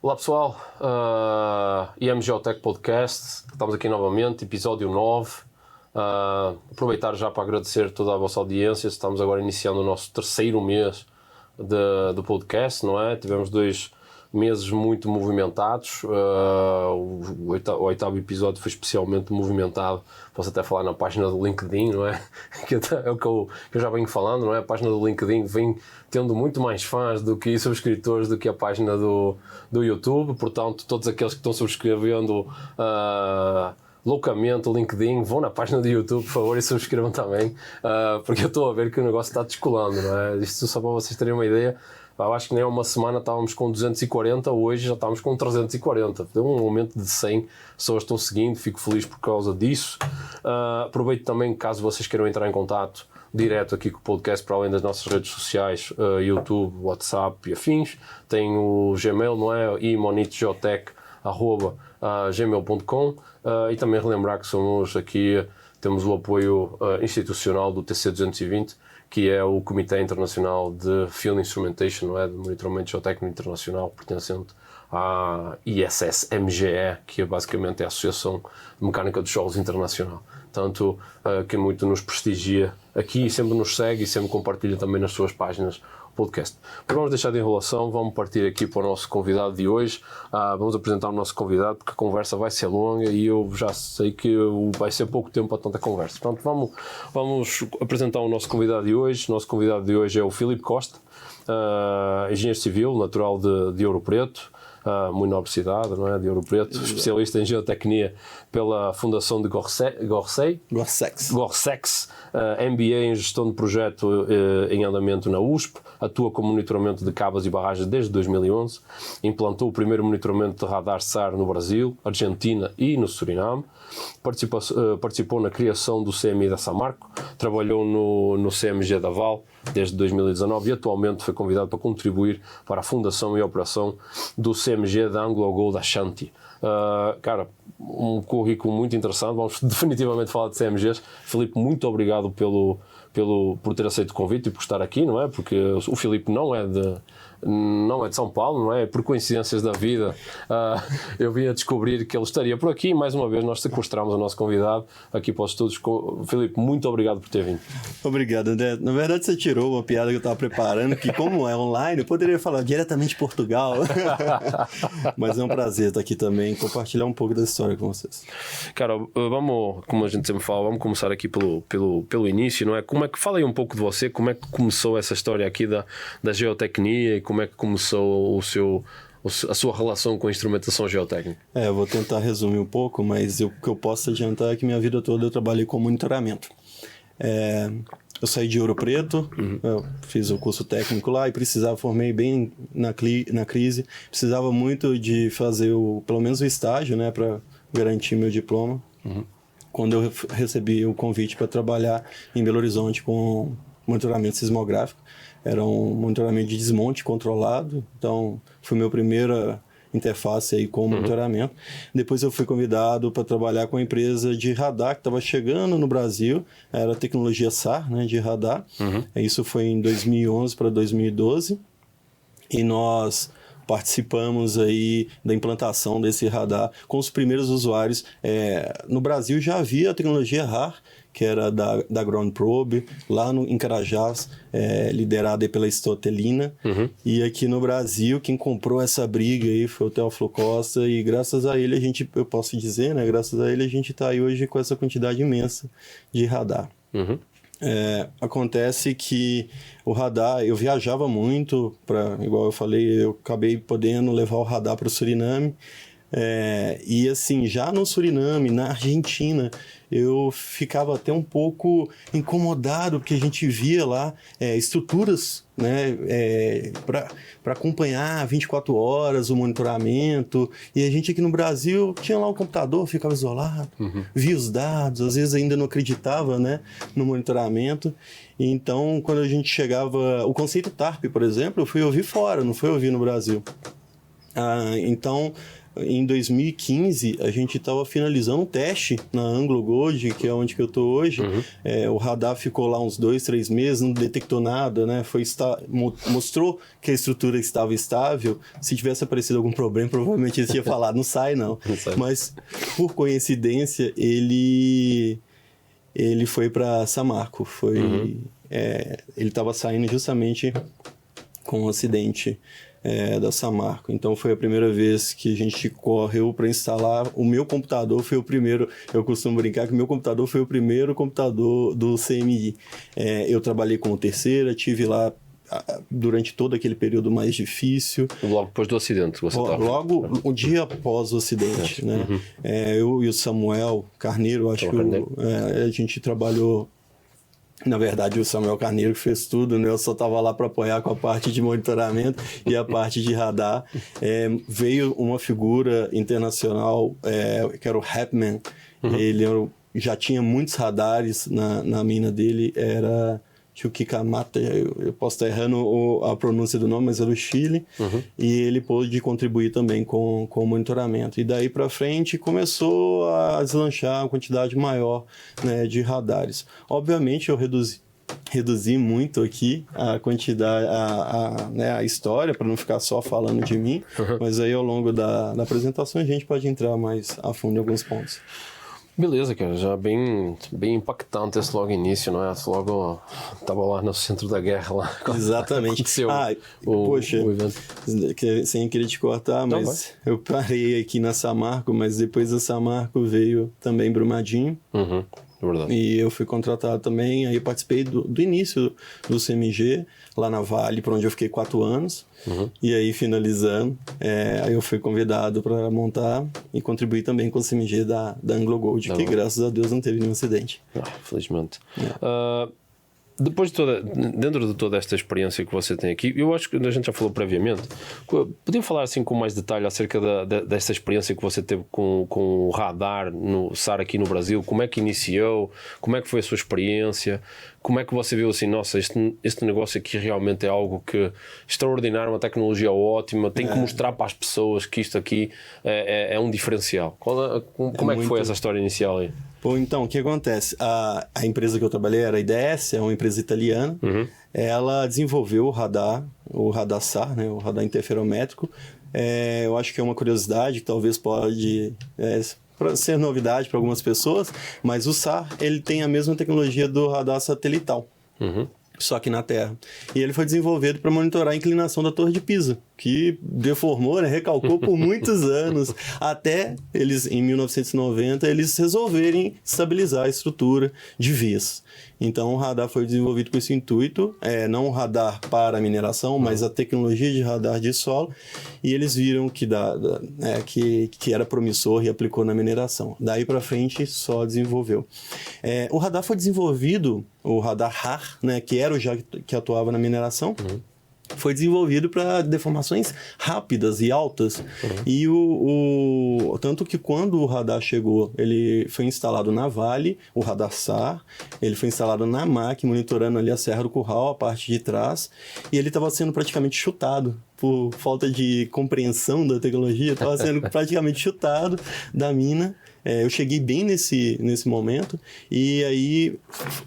Olá pessoal, IM Geotech Podcast, estamos aqui novamente, episódio 9. Aproveitar já para agradecer toda a vossa audiência. Estamos agora iniciando o nosso terceiro mês do podcast, não é? Tivemos 2 meses muito movimentados. O oitavo episódio foi especialmente movimentado. Posso até falar na página do LinkedIn, não é? Que é o que eu já venho falando, não é? A página do LinkedIn vem tendo muito mais fãs e subscritores do que a página do YouTube. Portanto, todos aqueles que estão subscrevendo loucamente o LinkedIn, vão na página do YouTube, por favor, e subscrevam também, porque eu estou a ver que o negócio está descolando, não é? Isto só para vocês terem uma ideia. Eu acho que nem há uma semana estávamos com 240, hoje já estamos com 340. Deu um aumento de 100 pessoas estão seguindo, fico feliz por causa disso. Aproveito também, caso vocês queiram entrar em contato direto aqui com o podcast, para além das nossas redes sociais, YouTube, WhatsApp e afins, tem o Gmail, não é? imonitgeotech@gmail.com, e também relembrar que temos o apoio institucional do TC220, que é o Comitê Internacional de Field Instrumentation, não é? De Monitoramento Geotécnico Internacional, pertencente à ISSMGE, que é basicamente a Associação de Mecânica dos Solos Internacional. Tanto que muito nos prestigia aqui, sempre nos segue e sempre compartilha também nas suas páginas o podcast. Mas vamos deixar de enrolação, vamos partir aqui para o nosso convidado de hoje. Vamos apresentar o nosso convidado, porque a conversa vai ser longa e eu já sei que vai ser pouco tempo para tanta conversa. Portanto, vamos apresentar o nosso convidado de hoje. O nosso convidado de hoje é o Filipe Costa, engenheiro civil, natural de Ouro Preto. Muito nobre cidade, não é? De Ouro Preto, especialista em geotecnia pela Fundação de Gorsex, MBA em Gestão de Projeto em Andamento na USP, atua com monitoramento de cabas e barragens desde 2011, implantou o primeiro monitoramento de radar SAR no Brasil, Argentina e no Suriname, participou na criação do CMI da Samarco, trabalhou no CMG da Val desde 2019 e atualmente foi convidado para contribuir para a fundação e operação do CMG da Anglo Gold Ashanti. Cara, um currículo muito interessante. Vamos definitivamente falar de CMGs. Filipe, muito obrigado por ter aceito o convite e por estar aqui, não é? Porque o Filipe não é de São Paulo, não é? Por coincidências da vida, eu vim a descobrir que ele estaria por aqui e mais uma vez nós sequestramos o nosso convidado aqui para os estudos. Filipe, muito obrigado por ter vindo. Obrigado, André. Na verdade, você tirou uma piada que eu estava preparando, que como é online, eu poderia falar diretamente de Portugal. Mas é um prazer estar aqui também e compartilhar um pouco da história com vocês. Cara, vamos, como a gente sempre fala, vamos começar aqui pelo início, não é? Fala aí um pouco de você, como é que começou essa história aqui da geotecnia e como é que começou a sua relação com a instrumentação geotécnica? Eu vou tentar resumir um pouco, mas o que eu posso adiantar é que minha vida toda eu trabalhei com monitoramento. Eu saí de Ouro Preto, eu fiz o curso técnico lá e formei bem na crise, precisava muito de fazer pelo menos o estágio, né, para garantir meu diploma. Quando eu recebi o convite para trabalhar em Belo Horizonte com monitoramento sismográfico, era um monitoramento de desmonte controlado, então foi minha primeira interface aí com o monitoramento. Depois eu fui convidado para trabalhar com a empresa de radar que estava chegando no Brasil, era a tecnologia SAR, né, de radar. Isso foi em 2011 para 2012 e nós participamos aí da implantação desse radar com os primeiros usuários. No Brasil já havia a tecnologia RAR, que era da Ground Probe, lá em Carajás, liderada pela Stotelina. E aqui no Brasil, quem comprou essa briga aí foi o Teófilo Costa, e graças a ele eu posso dizer, né, graças a ele a gente está aí hoje com essa quantidade imensa de radar. Acontece que o radar, eu viajava muito, igual eu falei, eu acabei podendo levar o radar para o Suriname, e assim, já no Suriname, na Argentina, eu ficava até um pouco incomodado, porque a gente via lá estruturas, né, para acompanhar 24 horas o monitoramento, e a gente aqui no Brasil tinha lá o computador, ficava isolado, via os dados, às vezes ainda não acreditava, né, no monitoramento. Então, quando a gente chegava, o conceito TARP, por exemplo, eu fui ouvir fora, não fui ouvir no Brasil. Então, em 2015, a gente estava finalizando um teste na AngloGold, que é onde que eu estou hoje. O radar ficou lá uns 2, 3 meses, não detectou nada, né? Mostrou que a estrutura estava estável. Se tivesse aparecido algum problema, provavelmente eles tinham falado, não sai não. Não sai. Mas, por coincidência, ele foi para Samarco. Ele estava saindo justamente com um acidente da Samarco. Então foi a primeira vez que a gente correu para instalar. O meu computador foi o primeiro. Eu costumo brincar que o meu computador foi o primeiro computador do CMI. Eu trabalhei como terceira, tive lá durante todo aquele período mais difícil. Logo depois do acidente que você estava. Logo um dia após o acidente, né? Eu e o Samuel Carneiro, acho que a gente trabalhou. Na verdade, o Samuel Carneiro fez tudo, né? Eu só estava lá para apoiar com a parte de monitoramento e a parte de radar. Veio uma figura internacional, que era o Hapman. Ele já tinha muitos radares na mina dele, era Chuquicamata, eu posso estar errando a pronúncia do nome, mas é do Chile. E ele pôde contribuir também com o monitoramento. E daí para frente começou a deslanchar uma quantidade maior, né, de radares. Obviamente eu reduzi muito aqui a quantidade, a história, para não ficar só falando de mim, mas aí ao longo da apresentação a gente pode entrar mais a fundo em alguns pontos. Beleza, cara, já bem impactante esse logo início, não é? Logo estava lá no centro da guerra lá. Exatamente. Aconteceu poxa, o evento. Sem querer te cortar, mas eu parei aqui na Samarco, mas depois da Samarco veio também Brumadinho. Verdade. E eu fui contratado também, aí eu participei do início do CMG, lá na Vale, por onde eu fiquei 4 anos. E aí, finalizando, aí eu fui convidado para montar e contribuir também com o CMG da AngloGold, que graças a Deus não teve nenhum acidente. Felizmente. Depois dentro de toda esta experiência que você tem aqui, eu acho que a gente já falou previamente, podia falar assim com mais detalhe acerca desta experiência que você teve com o radar no SAR aqui no Brasil? Como é que iniciou? Como é que foi a sua experiência? Como é que você viu assim, nossa, este negócio aqui realmente é algo que extraordinário, uma tecnologia ótima, tem que mostrar para as pessoas que isto aqui é um diferencial. Como é que foi essa história inicial aí? Bom, então, o que acontece? A empresa que eu trabalhei era a IDS, é uma empresa italiana. Ela desenvolveu o radar SAR, né, o radar interferométrico. Eu acho que é uma curiosidade que talvez pode ser novidade para algumas pessoas, mas o SAR ele tem a mesma tecnologia do radar satelital. Só que na Terra. E ele foi desenvolvido para monitorar a inclinação da Torre de Pisa, que deformou, né, recalcou por muitos anos, até eles, em 1990, eles resolverem estabilizar a estrutura de vez. Então o radar foi desenvolvido com esse intuito, não um radar para a mineração, mas a tecnologia de radar de solo, e eles viram que era promissor e aplicou na mineração. Daí para frente só desenvolveu. O radar foi desenvolvido, o radar RAR, né, que era o já que atuava na mineração, foi desenvolvido para deformações rápidas e altas. E tanto que quando o radar chegou, ele foi instalado na Vale, o radar SAR, ele foi instalado na MAC, monitorando ali a Serra do Curral, a parte de trás, e ele estava sendo praticamente chutado. Por falta de compreensão da tecnologia, estava sendo praticamente chutado da mina. Eu cheguei bem nesse momento, e aí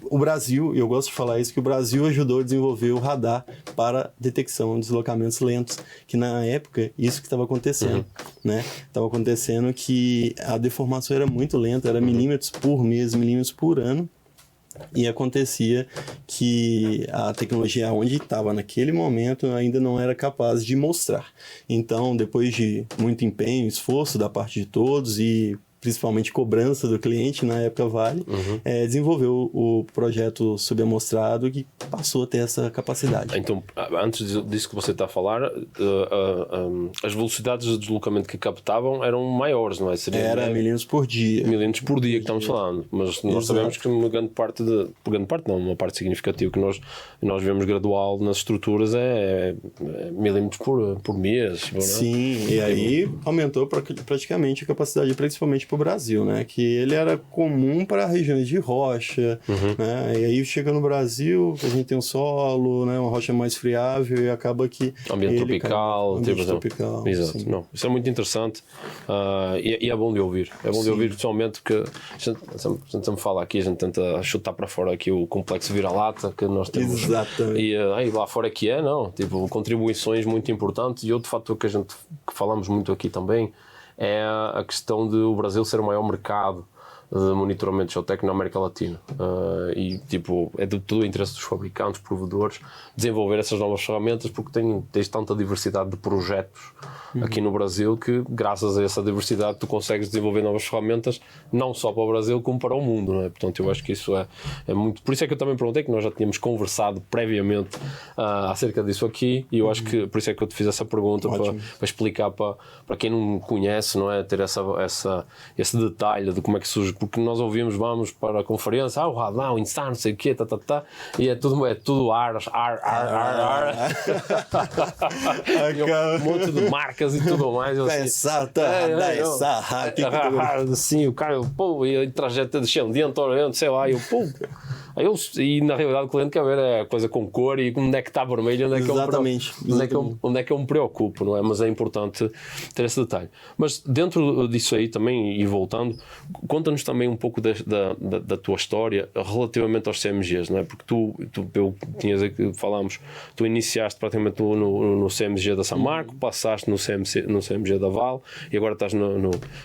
o Brasil, e eu gosto de falar isso, que o Brasil ajudou a desenvolver o radar para detecção de deslocamentos lentos, que na época isso que estava acontecendo, né? Estava acontecendo que a deformação era muito lenta, era milímetros por mês, milímetros por ano, e acontecia que a tecnologia onde estava naquele momento ainda não era capaz de mostrar. Então, depois de muito empenho, esforço da parte de todos e principalmente cobrança do cliente, na época Vale, desenvolveu o projeto subamostrado que passou a ter essa capacidade. Então, antes disso que você está a falar, as velocidades de deslocamento que captavam eram maiores, não é? Era milímetros por dia. Milímetros por dia que estamos falando, mas nós sabemos que uma uma parte significativa que nós vemos gradual nas estruturas é milímetros por mês. Sim, e aí aumentou praticamente a capacidade, principalmente para o Brasil, né? Que ele era comum para regiões de rocha, né? E aí chega no Brasil, a gente tem um solo, né? Uma rocha mais friável e acaba que... Ambiente tropical. Ambiente tropical. Exato. Sim. Não, isso é muito interessante e é bom de ouvir. É bom de ouvir, pessoalmente, que a gente sempre fala aqui, a gente tenta chutar para fora aqui o complexo vira-lata que nós temos. Exatamente. E lá fora que é, não. Tipo, contribuições muito importantes. E outro fator que falamos muito aqui também é a questão de o Brasil ser o maior mercado de monitoramento geotécnico na América Latina. E tipo, é de todo o interesse dos fabricantes, provedores, desenvolver essas novas ferramentas, porque tens tanta diversidade de projetos aqui no Brasil que, graças a essa diversidade, tu consegues desenvolver novas ferramentas, não só para o Brasil, como para o mundo, não é? Portanto, eu acho que isso é muito... Por isso é que eu também perguntei, que nós já tínhamos conversado previamente acerca disso aqui, e eu acho que, por isso é que eu te fiz essa pergunta, para explicar para quem não conhece, não é? Ter esse detalhe de como é que surge, porque nós ouvimos, vamos para a conferência, o radar, o Insta, não sei o quê, e é tudo ar. E um monte de marcas e tudo mais. Assim, o cara, pô, e trajeto descendente, oriente, sei lá, e na realidade o cliente quer ver a coisa com cor e onde é que está vermelho, onde é que eu me preocupo, não é? Mas é importante ter esse detalhe. Mas dentro disso aí também, e voltando, conta-nos também um pouco da tua história relativamente aos CMGs, não é? Porque falámos, tu iniciaste praticamente no CMG da Samarco, passaste no CMG da Vale e agora estás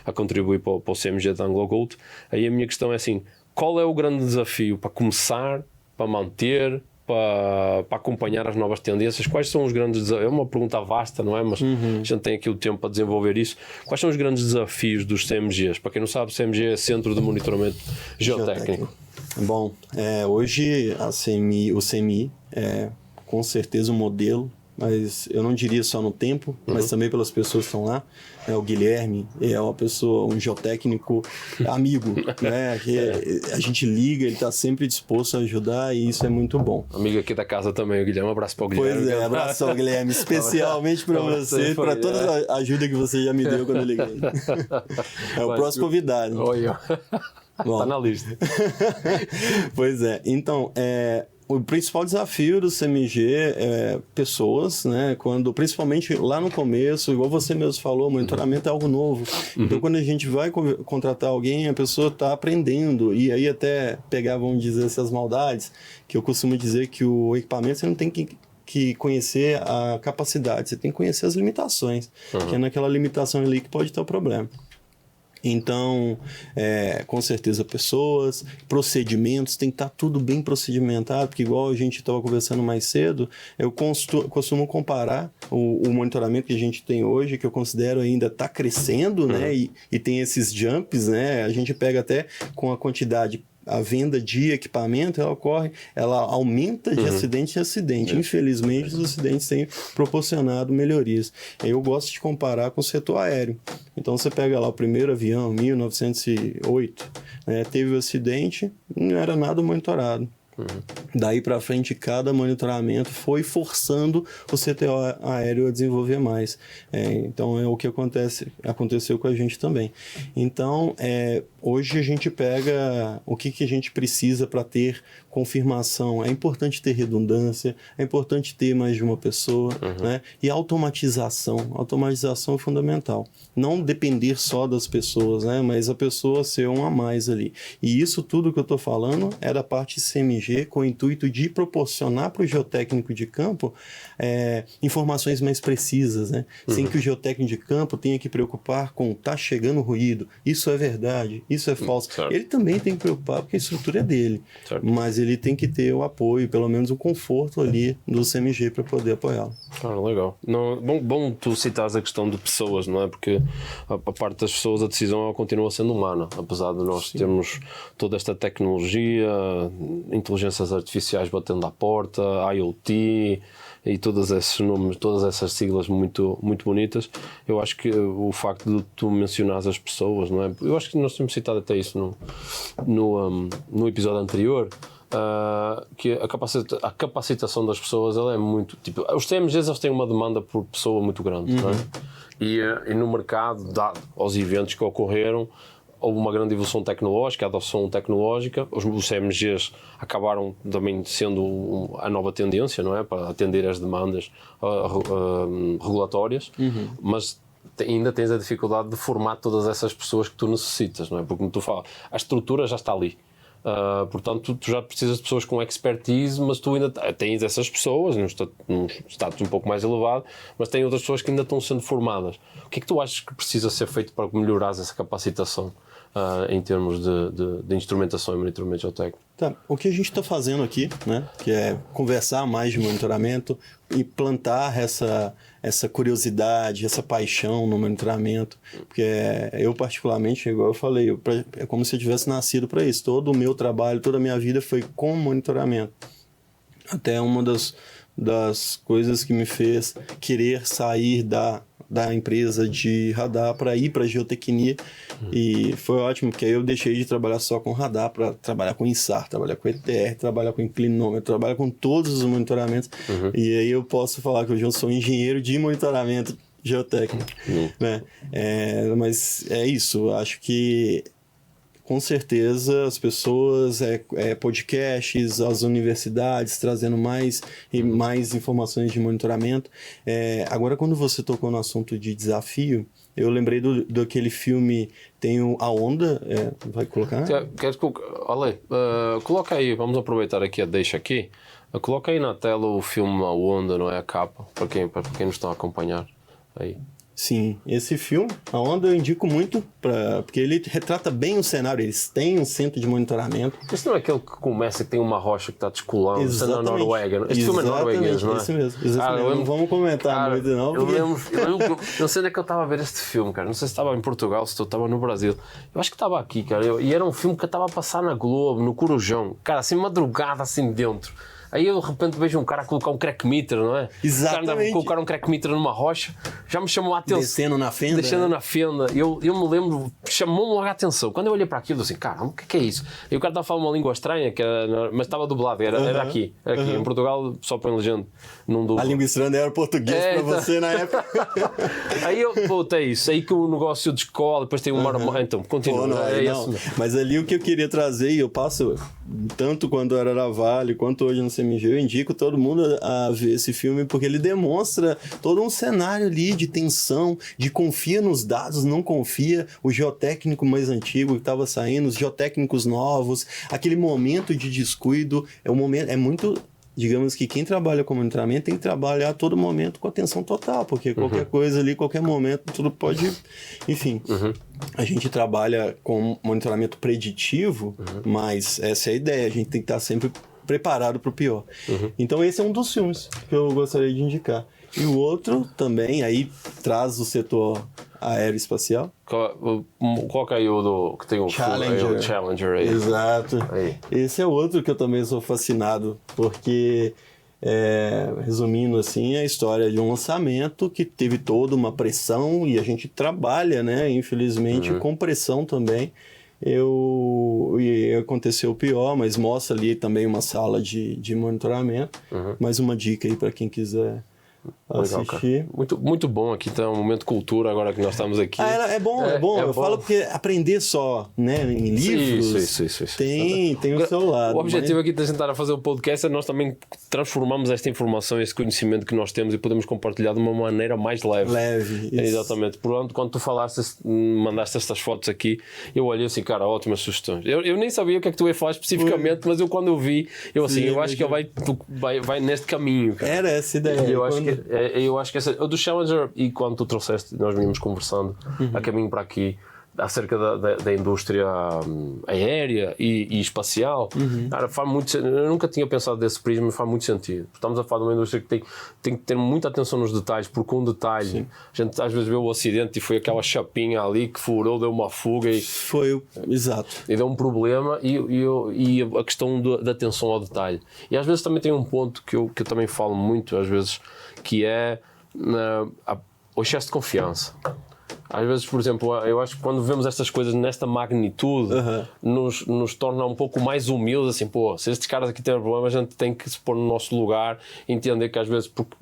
a contribuir para o CMG da AngloGold. Aí a minha questão é assim, qual é o grande desafio para começar, para manter, para acompanhar as novas tendências? Quais são os grandes desafios? É uma pergunta vasta, não é? Mas a gente tem aqui o tempo para desenvolver isso. Quais são os grandes desafios dos CMGs? Para quem não sabe, o CMG é Centro de Monitoramento Geotécnico. Bom, hoje o CMI é com certeza um modelo, mas eu não diria só no tempo, mas também pelas pessoas que estão lá. O Guilherme é uma pessoa, um geotécnico amigo, né? Que a gente liga, ele está sempre disposto a ajudar e isso é muito bom. Amigo aqui da casa também, o Guilherme. Um abraço para o Guilherme. Pois é, abraço ao Guilherme, especialmente para você, para toda a ajuda que você já me deu quando eu liguei. É o próximo convidado. Oi, está na lista. Pois é, então, o principal desafio do CMG é pessoas, né? Principalmente lá no começo, igual você mesmo falou, monitoramento é algo novo. Então, quando a gente vai contratar alguém, a pessoa está aprendendo. E aí até pegar, vamos dizer, essas maldades, que eu costumo dizer que o equipamento você não tem que conhecer a capacidade, você tem que conhecer as limitações, que é naquela limitação ali que pode ter o problema. Então, com certeza pessoas, procedimentos, tem que estar tudo bem procedimentado, porque igual a gente estava conversando mais cedo, eu costumo comparar o monitoramento que a gente tem hoje, que eu considero ainda está crescendo, né? E tem esses jumps, né? A gente pega até com a quantidade, a venda de equipamento, ela aumenta de acidente em acidente. Infelizmente, os acidentes têm proporcionado melhorias. Eu gosto de comparar com o setor aéreo. Então, você pega lá o primeiro avião, 1908, né, teve um acidente, não era nada monitorado. Daí para frente, cada monitoramento foi forçando o setor aéreo a desenvolver mais. Então, é o que aconteceu com a gente também. Então, hoje a gente pega o que a gente precisa para ter confirmação. É importante ter redundância, é importante ter mais de uma pessoa, né? E automatização. Automatização é fundamental. Não depender só das pessoas, né? Mas a pessoa ser um a mais ali. E isso tudo que eu estou falando é da parte CMG, com o intuito de proporcionar para o geotécnico de campo informações mais precisas, né? Sem que o geotécnico de campo tenha que preocupar com tá chegando ruído, isso é verdade, isso é falso. Certo. Ele também tem que preocupar porque a estrutura é dele, certo, mas ele tem que ter o apoio, pelo menos o conforto ali do CMG para poder apoiá-lo. Legal. Não, bom tu citares a questão de pessoas, não é? Porque a parte das pessoas, a decisão ela continua sendo humana, apesar de nós termos toda esta tecnologia, inteligências artificiais batendo à porta, IoT e todos esses nomes, todas essas siglas muito, muito bonitas. Eu acho que o facto de tu mencionares as pessoas, não é? Eu acho que nós temos citado até isso no episódio anterior, que a capacitação das pessoas ela é muito... Tipo, os CMGs eles têm uma demanda por pessoa muito grande, não é? E no mercado, dado aos eventos que ocorreram, houve uma grande evolução tecnológica, a adoção tecnológica, os CMGs acabaram também sendo a nova tendência, não é? Para atender as demandas regulatórias, mas ainda tens a dificuldade de formar todas essas pessoas que tu necessitas, não é? Porque, como tu falas, a estrutura já está ali. Portanto, tu já precisas de pessoas com expertise, mas tu ainda tens essas pessoas num status um pouco mais elevado, mas tem outras pessoas que ainda estão sendo formadas. O que é que tu achas que precisa ser feito para melhorar essa capacitação em termos de instrumentação e monitoramento geotécnico? Tá. O que a gente está fazendo aqui, né, que é conversar mais de monitoramento e plantar essa curiosidade, essa paixão no monitoramento, porque eu particularmente, igual eu falei, é como se eu tivesse nascido para isso. Todo o meu trabalho, toda a minha vida foi com monitoramento. Até uma das coisas que me fez querer sair da empresa de radar para ir para geotecnia, e foi ótimo, porque aí eu deixei de trabalhar só com radar para trabalhar com INSAR, trabalhar com ETR, trabalhar com inclinômetro, trabalhar com todos os monitoramentos, e aí eu posso falar que hoje eu sou engenheiro de monitoramento geotécnico, né? Mas é isso, acho que com certeza as pessoas, podcasts, as universidades trazendo mais e mais informações de monitoramento. Agora, quando você tocou no assunto de desafio, eu lembrei daquele filme, tem A Onda, vai colocar? Olha, coloca aí, vamos aproveitar aqui a deixa aqui, coloca aí na tela o filme A Onda, não é a capa, para quem nos está a acompanhar aí. Sim, esse filme, A Onda, eu indico muito, porque ele retrata bem o cenário. Eles têm um centro de monitoramento. Esse não é aquele que começa que tem uma rocha que está descolando, isso é na Noruega. Este filme é norueguês, não é? Esse mesmo. Não vamos comentar muito, não. Porque... Eu não sei onde é que eu estava a ver este filme, cara. Não sei se estava em Portugal, se eu estava no Brasil. Eu acho que estava aqui, cara. E era um filme que eu estava a passar na Globo, no Corujão. Cara, assim, madrugada, assim dentro. Aí eu de repente vejo um cara colocar um crack meter, não é? Exatamente. O cara colocar um crack meter numa rocha, já me chamou a atenção. Descendo na fenda. Descendo na fenda. Eu me lembro, chamou-me logo a atenção. Quando eu olhei para aquilo, assim, cara, o que é isso? E o cara estava a falar uma língua estranha, mas estava dublado, era aqui. Em Portugal, só põe legenda. Não dubla. A língua estranha era português para você na época. Aí é isso. Aí que o negócio descola, depois tem uma... Então, continua. Não. Mas ali o que eu queria trazer, e eu passo, tanto quando era Aravalho, quanto hoje no CMG, eu indico todo mundo a ver esse filme, porque ele demonstra todo um cenário ali de tensão, de confia nos dados, não confia, o geotécnico mais antigo que estava saindo, os geotécnicos novos, aquele momento de descuido, é muito... Digamos que quem trabalha com monitoramento tem que trabalhar a todo momento com atenção total, porque qualquer coisa ali, qualquer momento, tudo pode... Enfim, a gente trabalha com monitoramento preditivo, mas essa é a ideia, a gente tem que estar sempre preparado para o pior. Então esse é um dos filmes que eu gostaria de indicar. E o outro também, aí traz o setor aeroespacial. Coloca aí o que tem o Challenger aí. Exato. Aí. Esse é outro que eu também sou fascinado, porque, resumindo assim, é a história de um lançamento que teve toda uma pressão e a gente trabalha, né, infelizmente, com pressão também. E aconteceu o pior, mas mostra ali também uma sala de monitoramento. Mais uma dica aí para quem quiser assistir. Muito, muito bom aqui, tá um momento de cultura agora que nós estamos aqui. É bom. Eu falo porque aprender só, né, em livros isso. tem o seu lado. O objetivo aqui de tentar fazer o podcast é nós também transformarmos esta informação, esse conhecimento que nós temos e podemos compartilhar de uma maneira mais leve. Isso. Exatamente. Portanto, quando tu mandaste estas fotos aqui, eu olhei assim, cara, ótimas sugestões. Eu nem sabia o que é que tu ia falar especificamente, mas quando eu vi, eu acho que ele vai neste caminho. Cara. Era essa ideia. Eu acho que essa, o do Challenger, e quando tu trouxeste, nós vínhamos conversando a caminho para aqui acerca da indústria aérea e espacial, cara, faz muito, eu nunca tinha pensado desse prisma, mas faz muito sentido. Estamos a falar de uma indústria que tem que ter muita atenção nos detalhes, porque um detalhe, a gente às vezes vê o acidente e foi aquela chapinha ali que furou, deu uma fuga exato. E deu um problema e a questão da atenção ao detalhe. E às vezes também tem um ponto que eu também falo muito, às vezes, que é o excesso de confiança. às vezes, por exemplo, eu acho que quando vemos estas coisas nesta magnitude, nos torna um pouco mais humildes, assim, pô, se estes caras aqui têm um problema, a gente tem que se pôr no nosso lugar, entender que às vezes, porque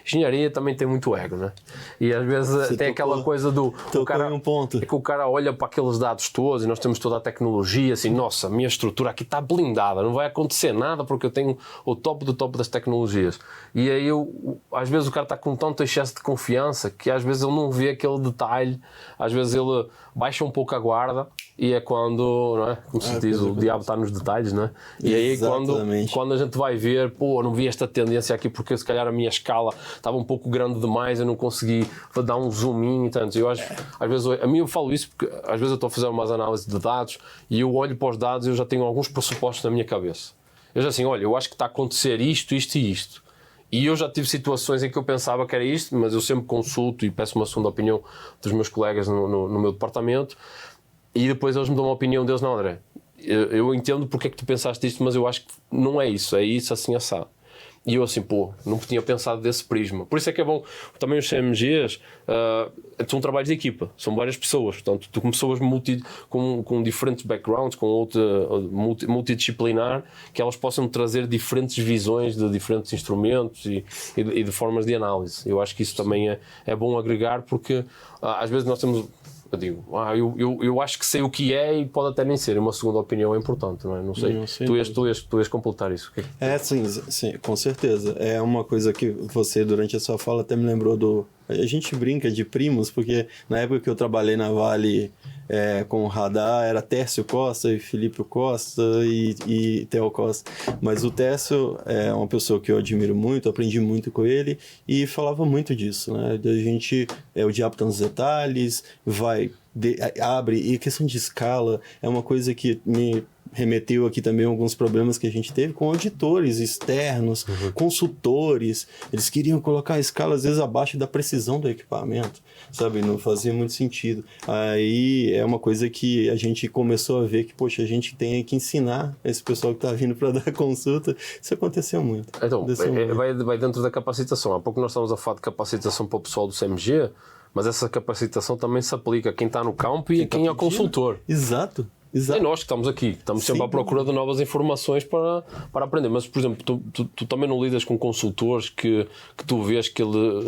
engenharia também tem muito ego, né? E às vezes tem aquela coisa do o cara, é que o cara olha para aqueles dados todos e nós temos toda a tecnologia, assim, nossa, a minha estrutura aqui está blindada, não vai acontecer nada porque eu tenho o topo do topo das tecnologias. E aí, às vezes o cara está com tanto excesso de confiança que às vezes ele não vê aquele detalhe, às vezes ele baixa um pouco a guarda e é quando, não é? Como se diz, o diabo está nos detalhes, não é? E aí quando a gente vai ver, pô, não vi esta tendência aqui porque se calhar a minha escala estava um pouco grande demais, eu não consegui dar um zoom in e tanto. Eu acho, às vezes, a mim eu falo isso porque às vezes eu estou a fazer umas análises de dados e eu olho para os dados e eu já tenho alguns pressupostos na minha cabeça. Eu já assim, olha, eu acho que está a acontecer isto, isto e isto. E eu já tive situações em que eu pensava que era isto, mas eu sempre consulto e peço uma segunda opinião dos meus colegas no meu departamento e depois eles me dão uma opinião deles. Não, André, eu entendo porque é que tu pensaste isto, mas eu acho que não é isso assim assado. E eu assim, pô, não tinha pensado desse prisma. Por isso é que é bom, também os CMGs são trabalhos de equipa, são várias pessoas, portanto, tu com pessoas com diferentes backgrounds, com multidisciplinar, que elas possam trazer diferentes visões de diferentes instrumentos e de formas de análise. Eu acho que isso também é bom agregar, porque às vezes nós temos... Eu digo, eu acho que sei o que é e pode até nem ser. Uma segunda opinião é importante, não é? Não sei. Tu ias completar isso. Sim, com certeza. É uma coisa que você, durante a sua fala, até me lembrou do... A gente brinca de primos, porque na época que eu trabalhei na Vale com o radar, era Tércio Costa e Felipe Costa e Theo Costa. Mas o Tércio é uma pessoa que eu admiro muito, aprendi muito com ele e falava muito disso, né? A gente, o diabo está nos detalhes, abre, e a questão de escala é uma coisa que me remeteu aqui também a alguns problemas que a gente teve com auditores externos, consultores. Eles queriam colocar a escala às vezes abaixo da precisão do equipamento, sabe? Não fazia muito sentido. Aí é uma coisa que a gente começou a ver que, poxa, a gente tem que ensinar esse pessoal que está vindo para dar consulta. Isso aconteceu muito. Então, vai dentro da capacitação. Há pouco nós estamos a falar de capacitação para o pessoal do CMG, mas essa capacitação também se aplica a quem está no campo e a quem é consultor. Exato. E nós que estamos aqui, estamos sempre à procura de novas informações para aprender. Mas, por exemplo, tu também não lidas com consultores que tu vês que eles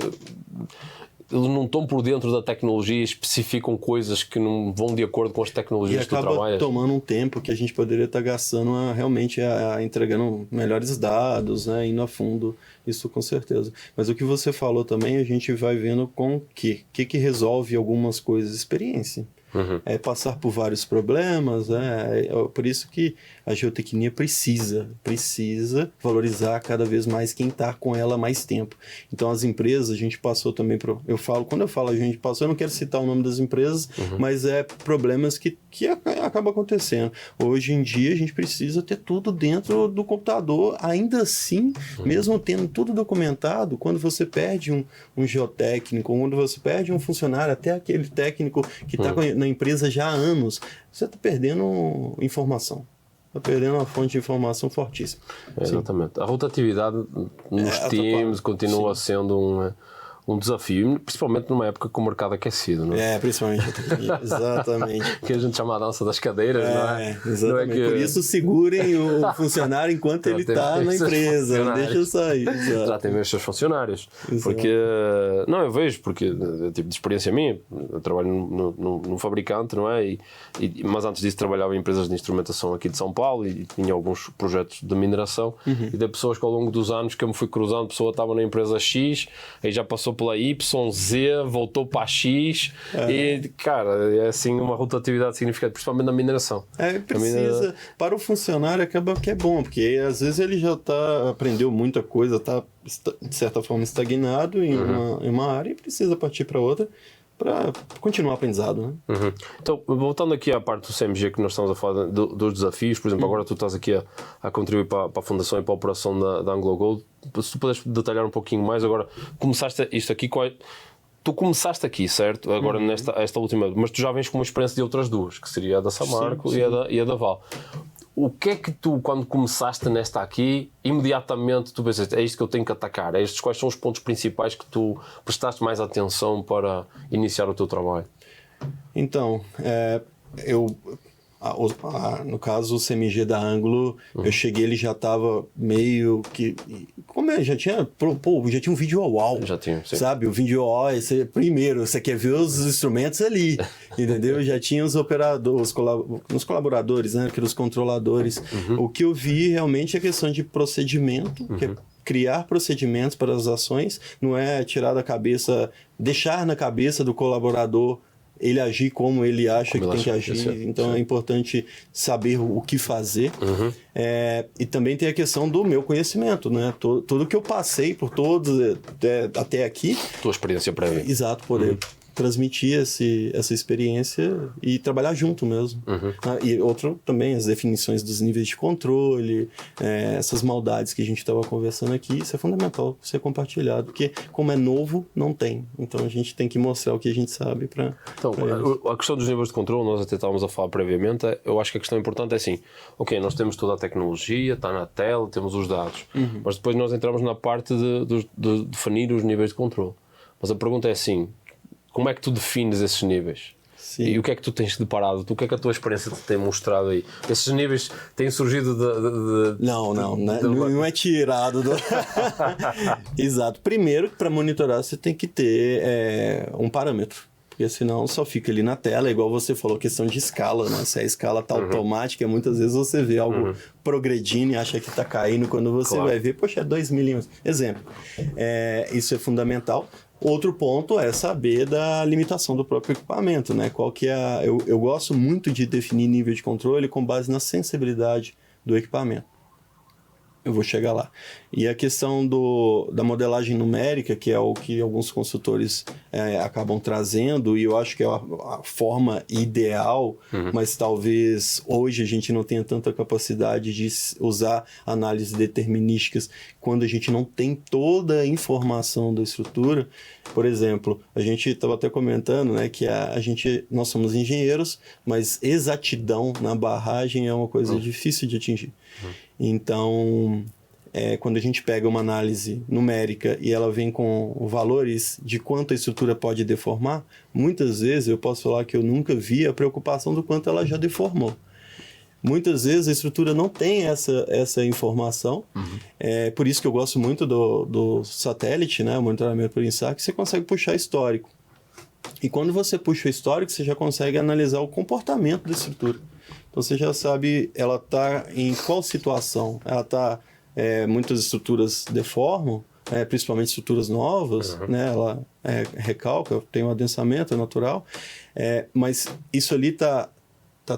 não estão por dentro da tecnologia e especificam coisas que não vão de acordo com as tecnologias que tu trabalhas? E acaba tomando um tempo que a gente poderia estar gastando realmente entregando melhores dados, né, indo a fundo, isso com certeza. Mas o que você falou também, a gente vai vendo com o que resolve algumas coisas, experiência. É passar por vários problemas, por isso que a geotecnia precisa valorizar cada vez mais quem está com ela há mais tempo. Então as empresas, a gente passou também, quando eu falo a gente passou, eu não quero citar o nome das empresas, mas problemas que acabam acontecendo. Hoje em dia a gente precisa ter tudo dentro do computador, ainda assim, mesmo tendo tudo documentado, quando você perde um geotécnico, quando você perde um funcionário, até aquele técnico que está na empresa já há anos, você está perdendo informação. Está perdendo uma fonte de informação fortíssima. Exatamente. A rotatividade nos times continua sendo um desafio, principalmente numa época com o mercado aquecido, não é? Principalmente. Exatamente. Que a gente chama a dança das cadeiras, não é? Exatamente. Não é que... Por isso segurem o funcionário enquanto ele está na empresa, não deixa eu sair. Tratem bem os seus funcionários. Exato. Porque, eu vejo, porque tipo de experiência minha, eu trabalho num fabricante, não é? Mas antes disso trabalhava em empresas de instrumentação aqui de São Paulo e tinha alguns projetos de mineração e de pessoas que ao longo dos anos que eu me fui cruzando, a pessoa estava na empresa X, aí já passou pela Y, Z, voltou para X e, cara, é assim uma rotatividade significativa, principalmente na mineração. Precisa. Para o funcionário acaba que é bom, porque às vezes ele já aprendeu muita coisa, está de certa forma estagnado em uma área e precisa partir para outra para continuar o aprendizado, né? Então, voltando aqui à parte do CMG que nós estamos a falar dos desafios, por exemplo, agora tu estás aqui a contribuir para a fundação e para a operação da Anglo Gold. Se tu puderes detalhar um pouquinho mais, agora começaste isto aqui, tu começaste aqui, certo? Agora esta última, mas tu já vens com uma experiência de outras duas, que seria a da Samarco e a da Val. o que é que tu, quando começaste nesta aqui, imediatamente tu pensaste, é isto que eu tenho que atacar, quais são os pontos principais que tu prestaste mais atenção para iniciar o teu trabalho? Então, no caso, o CMG da Ângulo, eu cheguei, ele já estava meio que... Como é? Já tinha um vídeo wall. Já tinha, sim. Sabe? O vídeo wall, primeiro, você quer ver os instrumentos ali, entendeu? Já tinha os operadores, os colaboradores, né? Os controladores. O que eu vi realmente é questão de procedimento, que é criar procedimentos para as ações, não é tirar da cabeça, deixar na cabeça do colaborador ele agir como ele acha que tem que agir. Então é importante saber o que fazer. E também tem a questão do meu conhecimento, né? Tudo que eu passei por todos até aqui. Tua experiência prévia. Exato, poder transmitir essa experiência e trabalhar junto mesmo. E outro também, as definições dos níveis de controle, essas maldades que a gente estava conversando aqui, isso é fundamental ser compartilhado, porque como é novo, não tem. Então a gente tem que mostrar o que a gente sabe para Então, a questão dos níveis de controle, nós até estávamos a falar previamente, eu acho que a questão importante é assim, ok, nós temos toda a tecnologia, está na tela, temos os dados, mas depois nós entramos na parte de definir os níveis de controle. Mas a pergunta é assim, como é que tu defines esses níveis? Sim. E o que é que tu tens deparado? O que é que a tua experiência te tem mostrado aí? Esses níveis têm surgido não é tirado do... Exato. Primeiro, para monitorar, você tem que ter um parâmetro. Porque senão só fica ali na tela, igual você falou, questão de escala, né? Se a escala está automática, muitas vezes você vê algo progredindo e acha que está caindo, quando você vai ver, poxa, é 2 milímetros. Exemplo. Isso é fundamental. Outro ponto é saber da limitação do próprio equipamento, né? Qual que é eu gosto muito de definir nível de controle com base na sensibilidade do equipamento. Eu vou chegar lá. E a questão da modelagem numérica, que é o que alguns consultores acabam trazendo, e eu acho que é a forma ideal, mas talvez hoje a gente não tenha tanta capacidade de usar análises determinísticas quando a gente não tem toda a informação da estrutura. Por exemplo, a gente estava até comentando, né, que nós somos engenheiros, mas exatidão na barragem é uma coisa difícil de atingir. Então, quando a gente pega uma análise numérica e ela vem com valores de quanto a estrutura pode deformar, muitas vezes eu posso falar que eu nunca vi a preocupação do quanto ela já deformou. Muitas vezes a estrutura não tem essa informação, por isso que eu gosto muito do satélite, né, o monitoramento por INSAR, que você consegue puxar histórico. E quando você puxa o histórico, você já consegue analisar o comportamento da estrutura. Então você já sabe, ela está em qual situação. Ela está, muitas estruturas deformam, principalmente estruturas novas, né? Ela recalca, tem um adensamento natural, mas isso ali está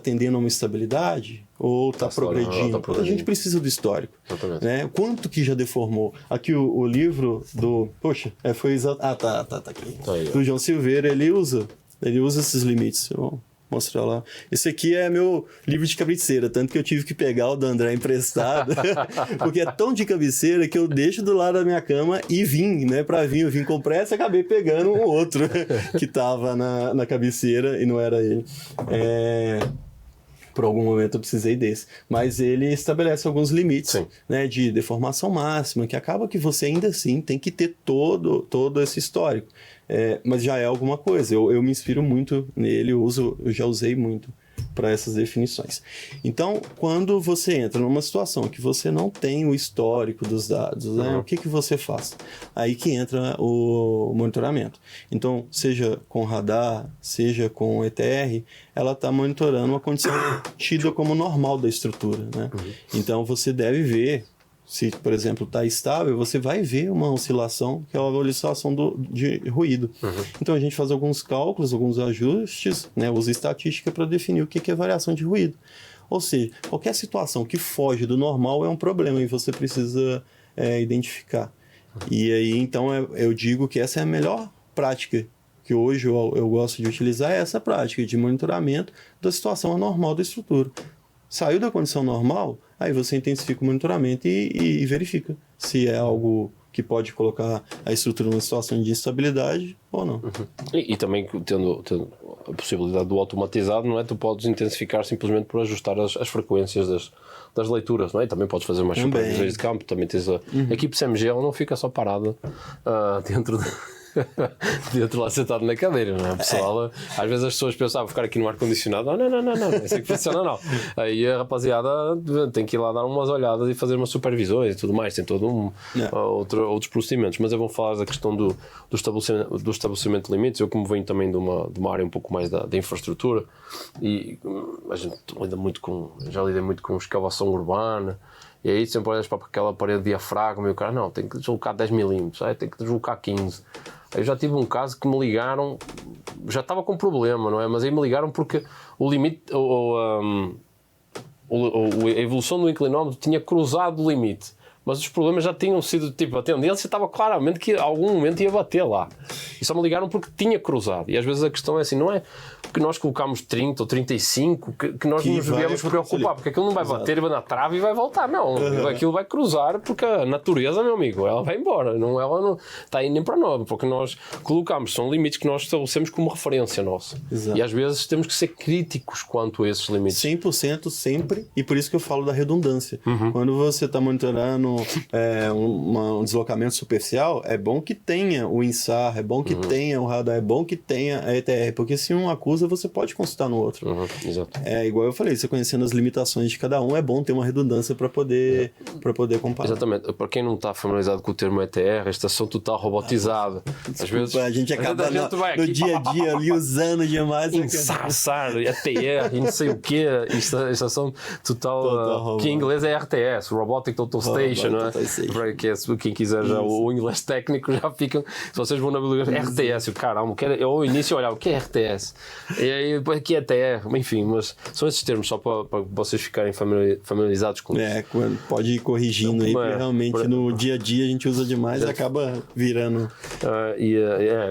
tendendo a uma estabilidade ou está progredindo? A gente precisa do histórico. Né? Quanto que já deformou? Aqui o livro do... Poxa, foi exato... tá aqui. Tá aí, do João Silveira, ele usa esses limites. Eu vou mostrar lá. Esse aqui é meu livro de cabeceira, tanto que eu tive que pegar o do André emprestado, porque é tão de cabeceira que eu deixo do lado da minha cama e vim, né, eu vim com pressa e acabei pegando um outro que estava na cabeceira e não era ele. Por algum momento eu precisei desse. Mas ele estabelece alguns limites, né, de deformação máxima, que acaba que você ainda assim tem que ter todo esse histórico. Mas já é alguma coisa. Eu me inspiro muito nele, eu já usei muito para essas definições. Então, quando você entra numa situação que você não tem o histórico dos dados, né, o que você faz? Aí que entra o monitoramento. Então, seja com radar, seja com ETR, ela está monitorando uma condição tida como normal da estrutura, né? Então, você deve ver, se, por exemplo, está estável, você vai ver uma oscilação, que é a oscilação de ruído. Então, a gente faz alguns cálculos, alguns ajustes, né, usa estatística para definir o que é variação de ruído. Ou seja, qualquer situação que foge do normal é um problema e você precisa identificar. E aí, então, eu digo que essa é a melhor prática que hoje eu gosto de utilizar, é essa prática de monitoramento da situação anormal da estrutura. Saiu da condição normal, aí você intensifica o monitoramento e verifica se é algo que pode colocar a estrutura numa situação de instabilidade ou não. E também tendo a possibilidade do automatizado, não é? Tu podes intensificar simplesmente por ajustar as frequências das leituras, não é? E também podes fazer mais supervisões de campo, também tens a equipe CMG, ela não fica só parada dentro lá sentado na cadeira, não é? Pessoal, às vezes as pessoas pensam, vou ficar aqui no ar-condicionado, não é assim que funciona, não. Aí a rapaziada tem que ir lá dar umas olhadas e fazer umas supervisões e tudo mais, tem todo outros procedimentos, mas é bom falar da questão do estabelecimento de limites. Eu, como venho também de uma área um pouco mais da infraestrutura, e a gente já lidei muito com escavação urbana, e aí sempre olhas para aquela parede de diafragma e o cara, não, tem que deslocar 10 milímetros, tem que deslocar 15. Eu já tive um caso que me ligaram, já estava com problema, não é? Mas aí me ligaram porque o limite, a evolução do inclinómetro tinha cruzado o limite. Mas os problemas já tinham sido, a tendência estava claramente que a algum momento ia bater lá. E só me ligaram porque tinha cruzado. E às vezes a questão é assim, não é porque nós colocamos 30 ou 35 que nós nos devemos preocupar, porque aquilo não vai bater, vai na trave e vai voltar. Não, aquilo vai cruzar porque a natureza, meu amigo, ela vai embora. Ela não está aí nem para nós, porque nós colocamos, são limites que nós estabelecemos como referência nossa. Exato. E às vezes temos que ser críticos quanto a esses limites. 100% sempre, e por isso que eu falo da redundância. Quando você está monitorando um deslocamento superficial, é bom que tenha o INSAR, é bom que tenha o radar, é bom que tenha a ETR, porque se um acusa, você pode consultar no outro. Exato. Igual eu falei, você conhecendo as limitações de cada um, é bom ter uma redundância para poder comparar. Exatamente. Para quem não está familiarizado com o termo ETR, estação total robotizada. Às vezes a gente acaba no dia a dia ali usando demais. SAR, ETR, não sei o quê, estação total que em inglês é RTS, Robotic Total Station, não é? Quem quiser já o inglês técnico já ficam. Se vocês vão na biblioteca, RTS, caramba, eu ao início olhava o que é RTS? E aí depois aqui é ETR, enfim, mas são esses termos só para vocês ficarem familiarizados com isso. Pode ir corrigindo aí, porque realmente no dia a dia a gente usa demais e acaba virando.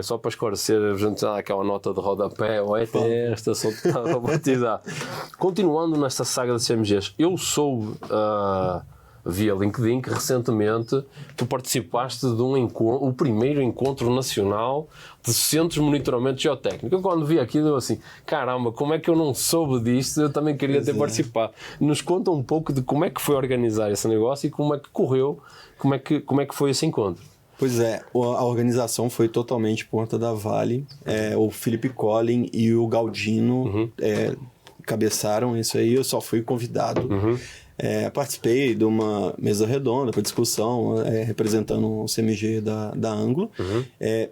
Só para esclarecer, a gente dá aquela nota de rodapé, o ETR, estação total robotizada. Continuando nesta saga de CMGs, eu soube via LinkedIn que recentemente tu participaste de o primeiro encontro nacional de centros de monitoramento geotécnico. Eu quando vi aquilo, eu assim, caramba, como é que eu não soube disto? Eu também queria ter participado. Nos conta um pouco de como é que foi organizar esse negócio e como é que correu, como é que foi esse encontro. Pois é, a organização foi totalmente por conta da Vale. O Felipe Collin e o Galdino cabeçaram isso aí, eu só fui convidado. Participei de uma mesa redonda para discussão, representando o CMG da Anglo,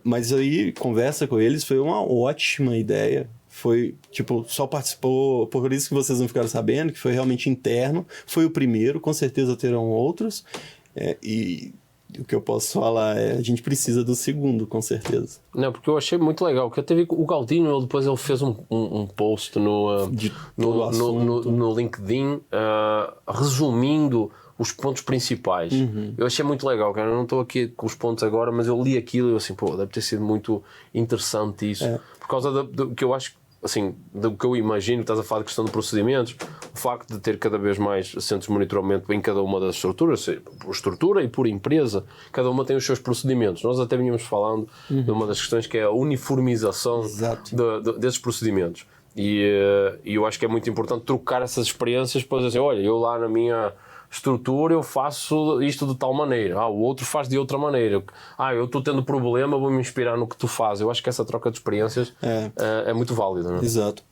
mas aí conversa com eles foi uma ótima ideia. Foi, só participou, por isso que vocês não ficaram sabendo, que foi realmente interno, foi o primeiro, com certeza terão outros, e o que eu posso falar a gente precisa do segundo, com certeza. Não, porque eu achei muito legal, porque eu teve o Galdino, depois ele fez um post no LinkedIn resumindo os pontos principais. Eu achei muito legal, cara. Eu não estou aqui com os pontos agora, mas eu li aquilo e eu assim, deve ter sido muito interessante isso, por causa do que eu acho, assim, do que eu imagino, estás a falar de questão de procedimentos, o facto de ter cada vez mais centros de monitoramento em cada uma das estruturas, por estrutura e por empresa, cada uma tem os seus procedimentos. Nós até vínhamos falando de uma das questões que é a uniformização desses procedimentos. E eu acho que é muito importante trocar essas experiências para dizer, olha, eu lá na minha estrutura eu faço isto de tal maneira, o outro faz de outra maneira, eu estou tendo problema, vou me inspirar no que tu fazes. Eu acho que essa troca de experiências é muito válida, não é? Exato.